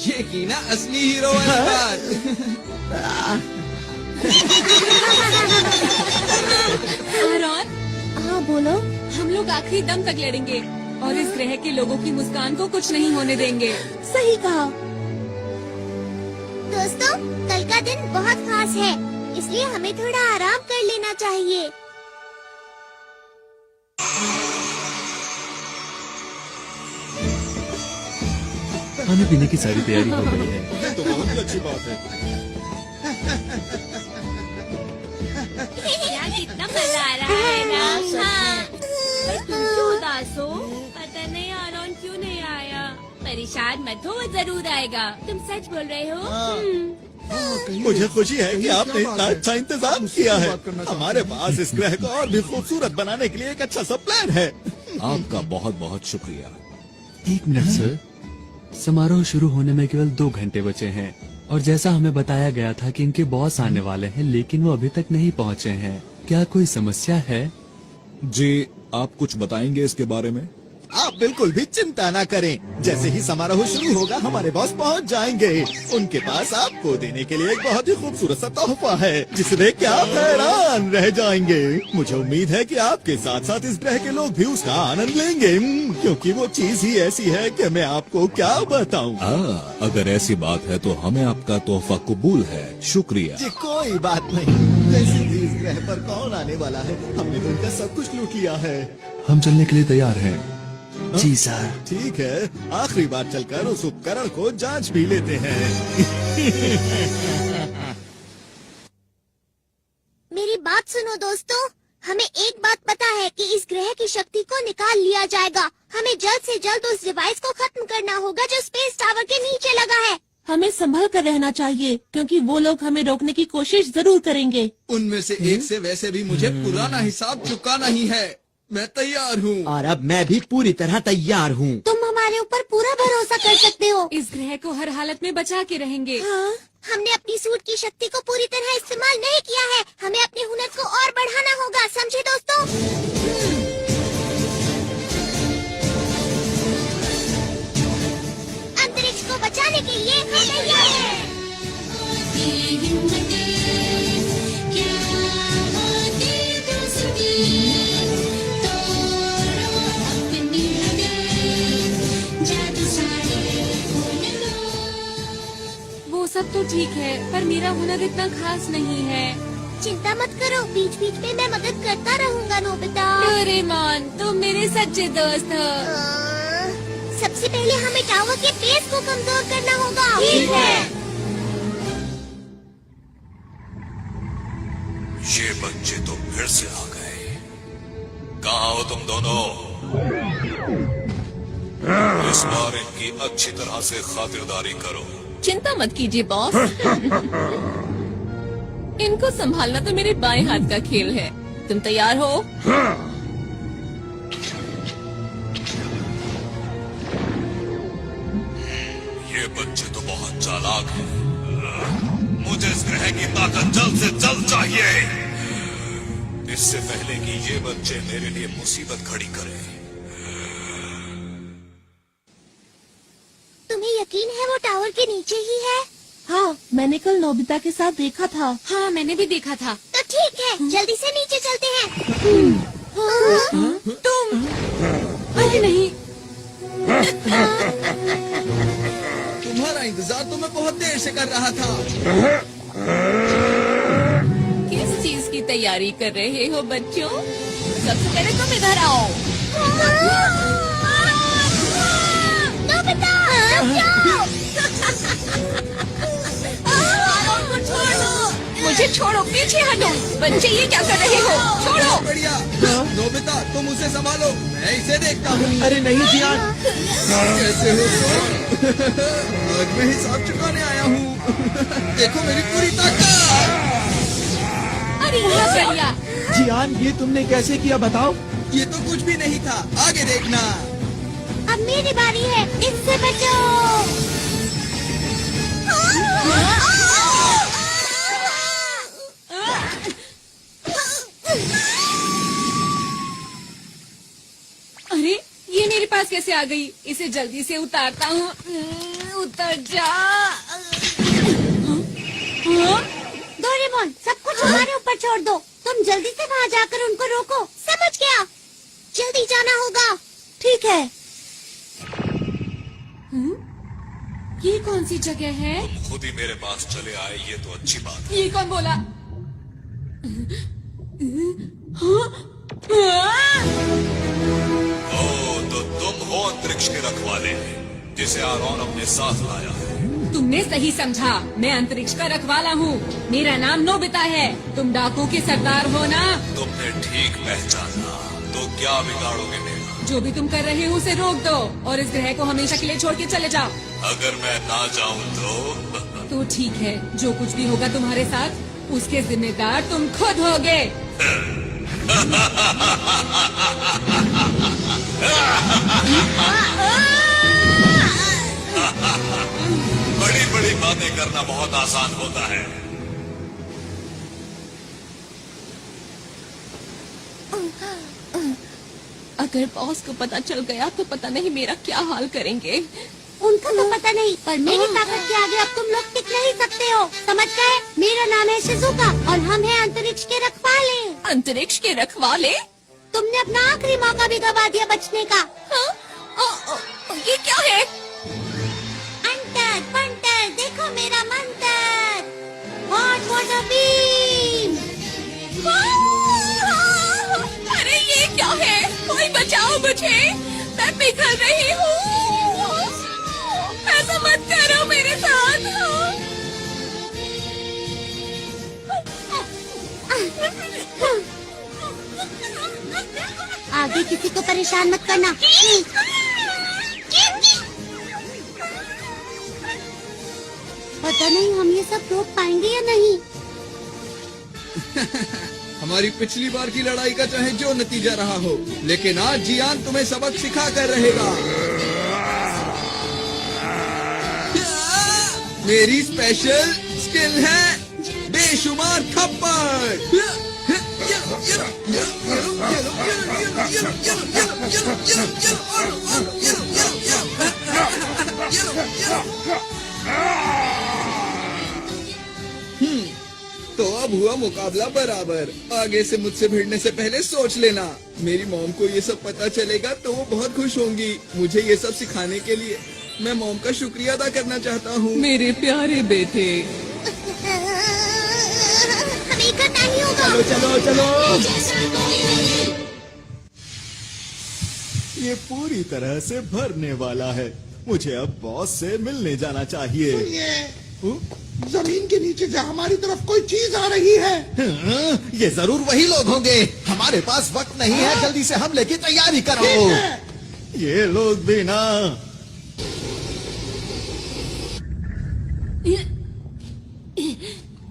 ये की ना असली हीरो वाली बात। आरॉन, हाँ बोलो। हम लोग आखिरी दम तक लड़ेंगे और इस ग्रह के लोगों की मुस्कान को कुछ नहीं होने देंगे। सही कहा। दोस्तों, कल का दिन बहुत खास है, इसलिए हमें थोड़ा आराम कर लेना चाहिए। खाने पीने की सारी तैयारी हो गई है। ये तो बहुत ही अच्छी बात है। यार कितना मजा आ रहा है ना। हाँ। पर तुम क्यों उदास हो? पता नहीं आरॉन क्यों नहीं आया। परेशान मत हो, वो जरूर आएगा। तुम सच बोल रहे हो? मुझे खुशी है कि आपने इतना अच्छा इंतजाम किया है। हमारे पास इस ग्रह को और भी खूबसूरत बनाने के लिए एक अच्छा सा प्लान है। आपका बहुत बहुत शुक्रिया। 1 मिनट सर, समारोह शुरू होने में केवल 2 घंटे बचे हैं और जैसा हमें बताया गया था कि इनके बॉस आने वाले हैं, लेकिन वो अभी तक नहीं पहुंचे हैं। क्या कोई समस्या है? जी, आप कुछ बताएंगे इसके बारे में? आप बिल्कुल भी चिंता ना करें। जैसे ही समारोह शुरू होगा हमारे बॉस पहुंच जाएंगे। उनके पास आपको देने के लिए एक बहुत ही खूबसूरत सा तोहफा है, जिसे देख के आप हैरान रह जाएंगे। मुझे उम्मीद है कि आपके साथ साथ इस ग्रह के लोग भी उसका आनंद लेंगे, क्योंकि वो चीज ही ऐसी है कि मैं आपको क्या बताऊं। अगर ऐसी बात है तो हमें आपका तोहफा कबूल है। शुक्रिया। जी कोई बात नहीं। वैसे भी इस ग्रह पर कौन आने वाला है? हमने तो उनका सब कुछ लूट लिया है। हम चलने के लिए तैयार हैं। जी सर। ठीक है, आखिरी बार चलकर उस उपकरण को जांच भी लेते हैं। मेरी बात सुनो दोस्तों, हमें एक बात पता है कि इस ग्रह की शक्ति को निकाल लिया जाएगा। हमें जल्द से जल्द उस डिवाइस को खत्म करना होगा जो स्पेस टावर के नीचे लगा है। हमें संभल कर रहना चाहिए, क्योंकि वो लोग हमें रोकने की कोशिश जरूर करेंगे। उनमें से एक से वैसे भी मुझे पुराना हिसाब चुकाना ही है। मैं तैयार हूँ। और अब मैं भी पूरी तरह तैयार हूँ। तुम हमारे ऊपर पूरा भरोसा कर सकते हो। इस ग्रह को हर हालत में बचा के रहेंगे। हाँ, हमने अपनी सूट की शक्ति को पूरी तरह इस्तेमाल नहीं किया है। हमें अपने हुनर को और बढ़ाना होगा, समझे दोस्तों? अंतरिक्ष को बचाने के लिए हम तैयार हैं। वो सब तो ठीक है, पर मेरा हुनर इतना खास नहीं है। चिंता मत करो, बीच बीच में मैं मदद करता रहूंगा नोबिता। डोरेमोन, तुम मेरे सच्चे दोस्त हो। सबसे पहले हमें टावर के बेस को कमजोर करना होगा। ठीक है। ये बच्चे तो फिर से आ गए। कहाँ हो तुम दोनों? इस बार इनकी अच्छी तरह से खातिरदारी करो। चिंता मत कीजिए बॉस। इनको संभालना तो मेरे बाएं हाथ का खेल है। तुम तैयार हो? ये बच्चे तो बहुत चालाक हैं। मुझे इस ग्रह की ताकत जल्द से जल्द चाहिए, इससे पहले कि ये बच्चे मेरे लिए मुसीबत खड़ी करें। तुम्हें यकीन है वो टावर के नीचे ही है? हाँ, मैंने कल नोबिता के साथ देखा था। हाँ, मैंने भी देखा था। तो ठीक है, जल्दी से नीचे चलते हैं। तुम? अरे नहीं। तुम्हारा इंतजार तो मैं बहुत देर से कर रहा था। किस चीज की तैयारी कर रहे हो बच्चों? सबसे पहले तुम इधर आओ। नोबिता, मुझे छोड़ो, पीछे हटो। बच्चे ये क्या कर रहे हो? छोड़ो। बढ़िया। नोबिता तुम उसे संभालो, मैं इसे देखता हूँ। अरे नहीं जियान, कैसे हो तुम? आज मैं हिसाब चुकाने आया हूँ। देखो मेरी पूरी ताकत। अरे क्या कर लिया? जियान ये तुमने कैसे किया बताओ? ये तो कुछ भी नहीं था, आगे देखना। अब मेरी बारी है, इससे बचो। अरे ये मेरे पास कैसे आ गई? इसे जल्दी से उतारता हूँ। उतर जा। डोरेमोन, सब कुछ हमारे ऊपर छोड़ दो। तुम जल्दी से वहाँ जाकर उनको रोको, समझ गया? जल्दी जाना होगा। ठीक है। ये कौन सी जगह है? तुम खुद ही मेरे पास चले आए, ये तो अच्छी बात है। ये कौन बोला? हाँ? ओ, तो तुम हो अंतरिक्ष के रखवाले, जिसे आरोन अपने साथ लाया है। तुमने सही समझा, मैं अंतरिक्ष का रखवाला हूँ। मेरा नाम नोबिता है। तुम डाकू के सरदार हो ना? तुमने ठीक पहचाना, तो क्या बिगाड़ोगे मेरा? जो भी तुम कर रहे हो उसे रोक दो और इस ग्रह को हमेशा के लिए छोड़ के चले जाओ। अगर मैं ना जाऊं तो ठीक है, जो कुछ भी होगा तुम्हारे साथ, उसके जिम्मेदार तुम खुद होगे। बड़ी बड़ी बातें करना बहुत आसान होता है। अगर बॉस को पता चल गया तो पता नहीं मेरा क्या हाल करेंगे। उनको तो पता नहीं, पर मेरी ताकत के आगे अब तुम लोग टिक नहीं सकते हो, समझ गए? मेरा नाम है शिजुका और हम हैं अंतरिक्ष के रखवाले। अंतरिक्ष के रखवाले? तुमने अपना आखिरी मौका भी गवा दिया बचने का। हाँ? ये क्या है? अंतर पंटर, देखो मेरा मंत्र, हॉट वाटर बीम। अरे ये क्या है? कोई बचाओ मुझे, मैं पिघल रही हूँ। ऐसा मत करो मेरे साथ। आगे किसी को परेशान मत करना। पता नहीं हम ये सब रोक पाएंगे या नहीं। हमारी पिछली बार की लड़ाई का चाहे जो नतीजा रहा हो, लेकिन आज जियान तुम्हें सबक सिखा कर रहेगा। मेरी स्पेशल स्किल है बेशुमार थप्पड़। तो अब हुआ मुकाबला बराबर। आगे से मुझसे भिड़ने से पहले सोच लेना। मेरी मॉम को ये सब पता चलेगा तो वो बहुत खुश होंगी। मुझे ये सब सिखाने के लिए मैं मॉम का शुक्रिया अदा करना चाहता हूँ। मेरे प्यारे बेटे, हमें करना नहीं होगा। चलो चलो चलो। ये पूरी तरह से भरने वाला है। मुझे अब बॉस से मिलने जाना चाहिए। ये जमीन के नीचे से हमारी तरफ कोई चीज आ रही है। ये जरूर वही लोग होंगे। हमारे पास वक्त नहीं है, जल्दी से हमले की तैयारी करो। ये लोग भी ना।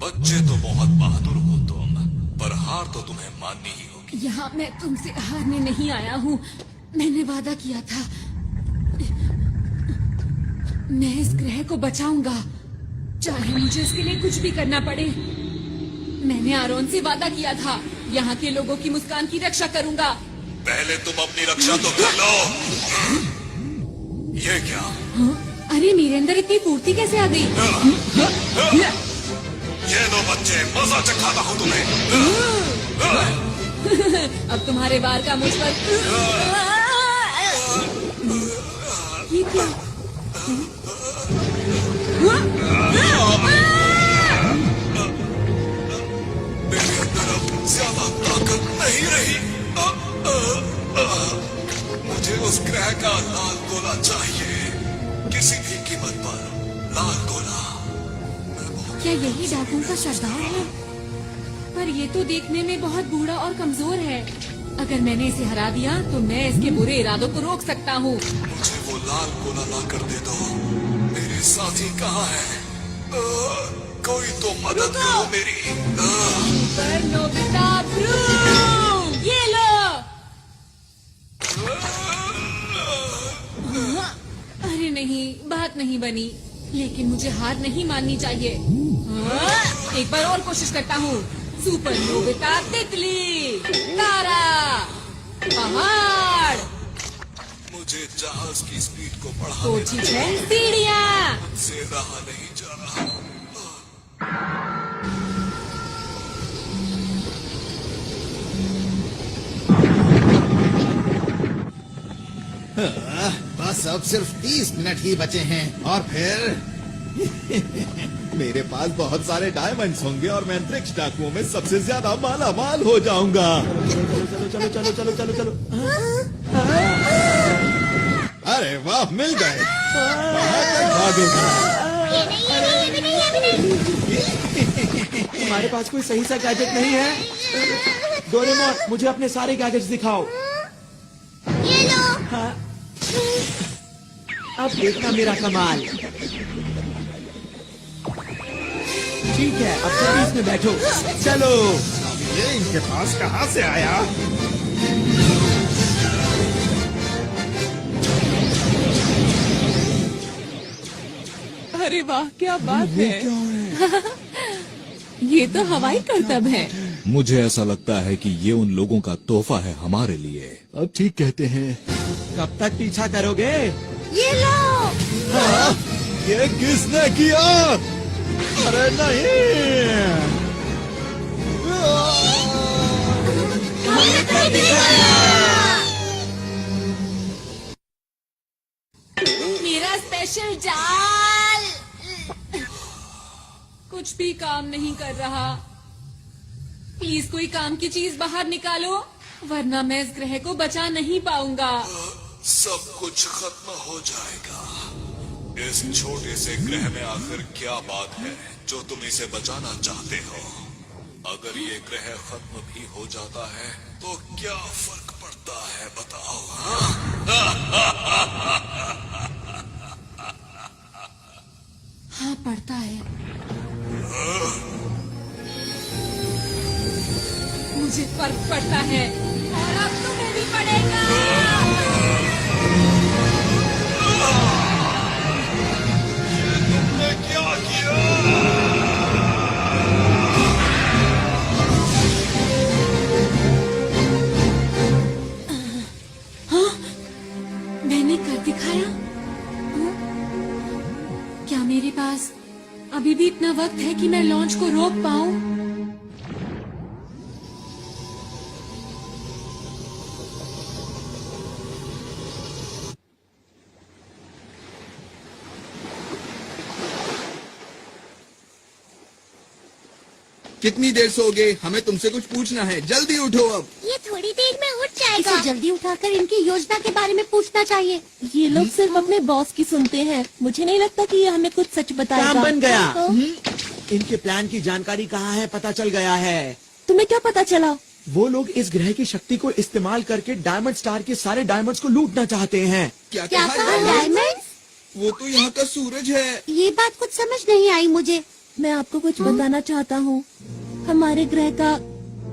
बच्चे तो बहुत बहादुर हो तुम, पर हार तो तुम्हें माननी ही होगी। यहाँ मैं तुमसे हारने नहीं आया हूँ। मैंने वादा किया था, मैं इस ग्रह को बचाऊंगा, चाहे मुझे इसके लिए कुछ भी करना पड़े। मैंने आरोन से वादा किया था, यहाँ के लोगों की मुस्कान की रक्षा करूंगा। पहले तुम अपनी रक्षा तो कर लो। ये क्या? हाँ? अरे मेरे अंदर इतनी फुर्ती कैसे आ गई? ये लो बच्चे, मजा चखाता हूँ तुम्हें। अब तुम्हारे बार का मुझ पर ये क्या? मेरे अंदर अब ज्यादा ताकत नहीं रही। मुझे उस ग्रह का लाल गोला चाहिए, किसी भी कीमत पर। लाल गोला। क्या यही डाकुओं का सरदार है? पर ये तो देखने में बहुत बूढ़ा और कमजोर है। अगर मैंने इसे हरा दिया तो मैं इसके बुरे इरादों को रोक सकता हूँ। मुझे वो लाल गोला ला कर दे दो। मेरे साथी कहाँ है? कोई तो मदद करो मेरी। पर नोबिता ब्रूम, ये लो। अरे नहीं, बात नहीं बनी, लेकिन मुझे हार नहीं माननी चाहिए। एक बार और कोशिश करता हूँ। सुपर नोबिता तितली, तारा, पहाड़, मुझे जहाज की स्पीड को बढ़ाने कोचिंग है, सीढ़ियाँ। से रहा नहीं जा रहा। बस अब सिर्फ 30 मिनट ही बचे हैं और फिर मेरे पास बहुत सारे डायमंड्स होंगे और मैं अंतरिक्ष डाकुओं में सबसे ज्यादा माला माल हो जाऊंगा। चलो चलो चलो चलो चलो चलो। अरे वाह, मिल गए। भागेगा। तुम्हारे पास कोई सही सा गैजेट नहीं है? डोरेमोन, मुझे अपने सारे गैजेट्स दिखाओ। ये लो। हाँ। अब देखना मेरा कमाल। ठीक है, अब जल्दी इसमें बैठो। चलो। ये इनके पास कहाँ से आया? अरे वाह, क्या बात है। ये तो हवाई करतब है। मुझे ऐसा लगता है कि ये उन लोगों का तोहफा है हमारे लिए। अब ठीक कहते हैं। कब तक पीछा करोगे? ये लो। हाँ, ये किसने किया? अरे नहीं। मेरा स्पेशल जाल कुछ भी काम नहीं कर रहा। प्लीज कोई काम की चीज बाहर निकालो, वरना मैं इस ग्रह को बचा नहीं पाऊंगा। सब कुछ खत्म हो जाएगा। इस छोटे से ग्रह में आखिर क्या बात है जो तुम इसे बचाना चाहते हो? अगर ये ग्रह खत्म भी हो जाता है तो क्या फर्क पड़ता है, बताओ? हाँ, पड़ता है। मुझे फर्क पड़ता है और अब तुम्हें भी पड़ेगा। तुमने क्या किया? हाँ, मैंने कर दिखाया। हाँ? क्या मेरे पास अभी भी इतना वक्त है कि मैं लॉन्च को रोक पाऊं? कितनी देर सोगे? हमें तुमसे कुछ पूछना है, जल्दी उठो अब। ये थोड़ी देर में उठ जाएगा। इसे जल्दी उठाकर इनकी योजना के बारे में पूछना चाहिए। ये लोग सिर्फ अपने बॉस की सुनते हैं। मुझे नहीं लगता कि ये हमें कुछ सच बताएगा। काम बन गया। तो इनके प्लान की जानकारी कहाँ है, पता चल गया है। तुम्हें क्या पता चला? वो लोग इस ग्रह की शक्ति को इस्तेमाल करके डायमंड स्टार के सारे डायमंड्स को लूटना चाहते हैं। क्या क्या कहा? डायमंड्स? वो तो यहाँ का सूरज है। ये बात कुछ समझ नहीं आई मुझे। मैं आपको कुछ बताना चाहता हूँ। हमारे ग्रह का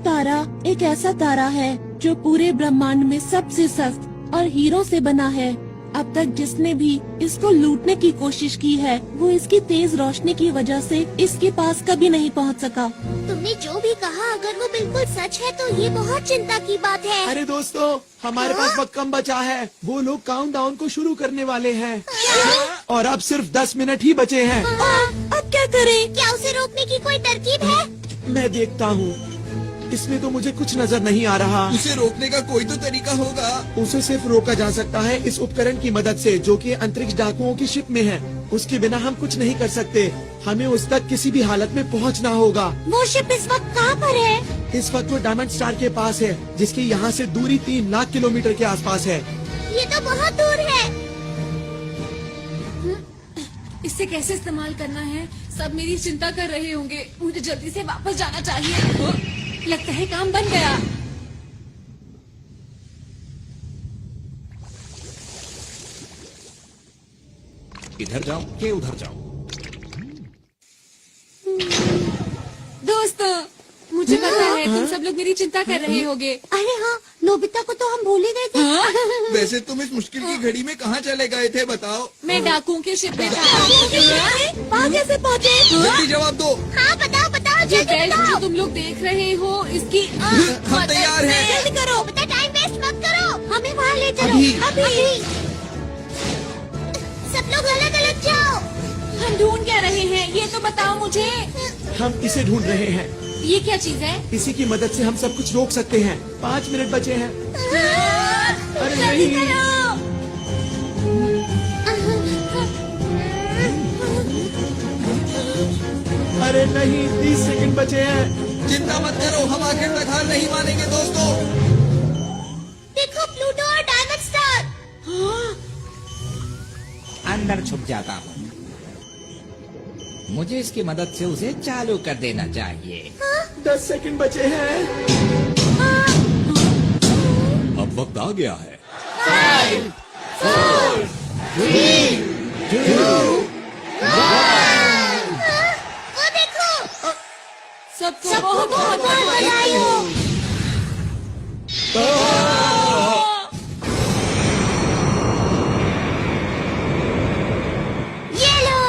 तारा एक ऐसा तारा है जो पूरे ब्रह्मांड में सबसे सख्त और हीरो से बना है। अब तक जिसने भी इसको लूटने की कोशिश की है वो इसकी तेज रोशनी की वजह से इसके पास कभी नहीं पहुंच सका। तुमने जो भी कहा अगर वो बिल्कुल सच है तो ये बहुत चिंता की बात है। अरे दोस्तों, हमारे पास वक्त कम बचा है। वो लोग काउंटडाउन को शुरू करने वाले हैं और अब सिर्फ 10 मिनट ही बचे हैं। अब क्या करें? क्या उसे रोकने की कोई तरकीब है? मैं देखता हूँ। इसमें तो मुझे कुछ नजर नहीं आ रहा। उसे रोकने का कोई तो तरीका होगा। उसे सिर्फ रोका जा सकता है इस उपकरण की मदद से जो कि अंतरिक्ष डाकुओं की शिप में है। उसके बिना हम कुछ नहीं कर सकते। हमें उस तक किसी भी हालत में पहुंचना होगा। वो शिप इस वक्त कहाँ पर है? इस वक्त वो डायमंड स्टार के पास है, जिसकी यहाँ से दूरी 3 लाख किलोमीटर के आसपास है। ये तो बहुत दूर है। इससे कैसे इस्तेमाल करना है? सब मेरी चिंता कर रहे होंगे। मुझे जल्दी से वापस जाना चाहिए। लगता है काम बन गया। इधर जाओ के उधर जाओ। दोस्तों, मुझे पता है तुम सब लोग मेरी चिंता कर रहे होगे। अरे हाँ, नोबिता को तो हम भूल ही गए थे। वैसे तुम इस मुश्किल की घड़ी में कहाँ चले गए थे बताओ? मैं डाकुओं के शिप में था। वहाँ कैसे पहुँचे? जल्दी जवाब दो। हाँ बताओ बताओ ये जल्दी बेल्ट बताओ। जो तुम लोग देख रहे हो, इसकी हम तैयार हैं। जल्दी करो, बता टाइम वेस्ट मत करो। हमें वहाँ ले चलो। अभी। अभी। सब लोग अलग अलग जाओ। हम ढूंढ क्या रहे हैं? ये तो बताओ मुझे। हम इसे ढूंढ रहे हैं। ये क्या चीज है? इसी की मदद से हम सब कुछ रोक सकते हैं। 5 मिनट बचे हैं। अरे जल्दी नहीं। करो। अरे नहीं, 30 सेकंड बचे हैं। चिंता मत करो, हम आखिर तक हार नहीं मानेंगे दोस्तों। देखो प्लूटो और डायमंड स्टार। अंदर छुप जाता हूँ। मुझे इसकी मदद से उसे चालू कर देना चाहिए। 10 सेकंड बचे हैं। अब वक्त आ गया है। वो देखो। सबको बहुत बहुत बधाई हो। ये लो।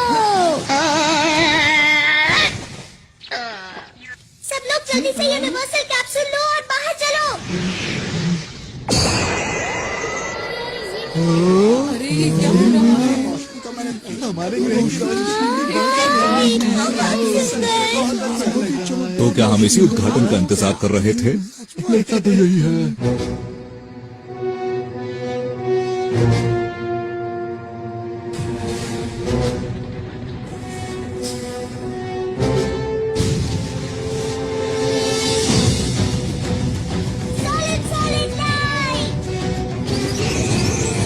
सब लोग जल्दी से यूनिवर्सल कैप्सूल लो और बाहर चलो। अरे ये क्या हो रहा है? हमारे ग्रह की रोशनी तो क्या हम इसी उद्घाटन का इंतजार कर रहे थे? लगता तो यही है। Solid, solid light.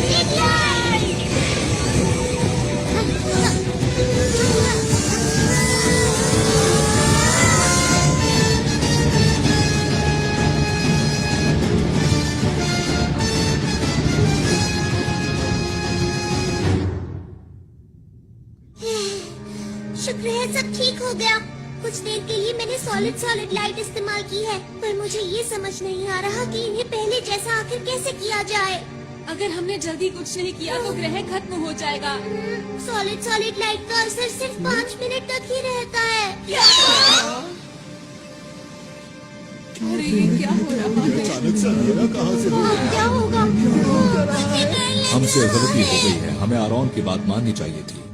Big light. शुक्र है सब ठीक हो गया। कुछ देर के लिए मैंने सॉलिड लाइट इस्तेमाल की है, पर मुझे ये समझ नहीं आ रहा कि इन्हें पहले जैसा आखिर कैसे किया जाए। अगर हमने जल्दी कुछ नहीं किया तो ग्रह खत्म हो जाएगा। सॉलिड लाइट का असर सिर्फ 5 मिनट तक ही रहता है। अरे ये क्या हो रहा है? अचानक से अंधेरा कहाँ से हो गया? क्या होगा? हमसे गलती हो गई है। हमें आरोन की बात माननी चाहिए थी।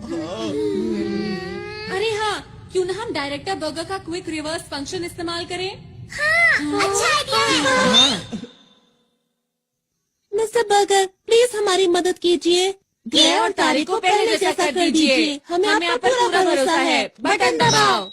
अरे हाँ, क्यों ना हम डायरेक्टर बर्गर का क्विक रिवर्स फंक्शन इस्तेमाल करें? अच्छा आइडिया। मिस्टर बर्गर, प्लीज हमारी मदद कीजिए। ग्रह और तारे को पहले जैसा कर दीजिए। हमें आप पर पूरा भरोसा है। बटन दबाओ।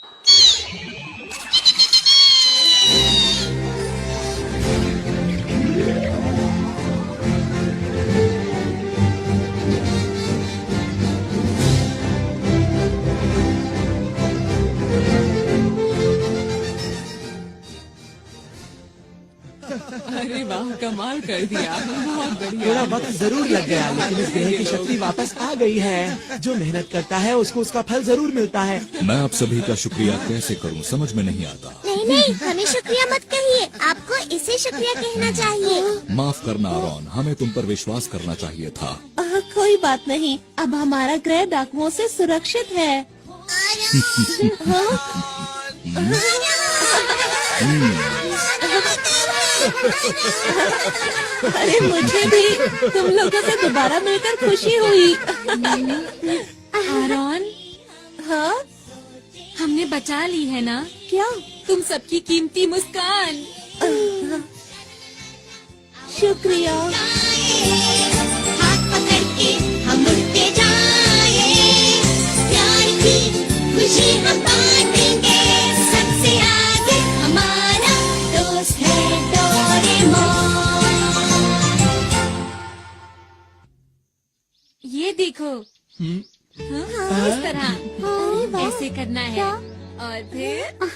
अरे वाह, कमाल कर दिया। बहुत बढ़िया। थोड़ा वक्त जरूर लग गया, लेकिन इस ग्रह की शक्ति वापस आ गई है। जो मेहनत करता है उसको उसका फल जरूर मिलता है। मैं आप सभी का शुक्रिया कैसे करूं, समझ में नहीं आता। नहीं, हमें शुक्रिया मत कहिए, आपको इसे शुक्रिया कहना चाहिए। माफ करना आरोन, हमें तुम पर विश्वास करना चाहिए था। कोई बात नहीं, अब हमारा ग्रह डाकुओं से सुरक्षित है। अरे मुझे भी तुम लोगों से दोबारा मिलकर खुशी हुई। आरोन, हाँ, हमने बचा ली है ना? क्या? तुम सबकी कीमती मुस्कान। शुक्रिया। हाथ पकड़ के हम उड़ते जाए, प्यार की खुशी हम बांटेंगे। सबसे आगे हमारा दोस्त है डोरेमोन। ये देखो, इस तरह ऐसे करना है और फिर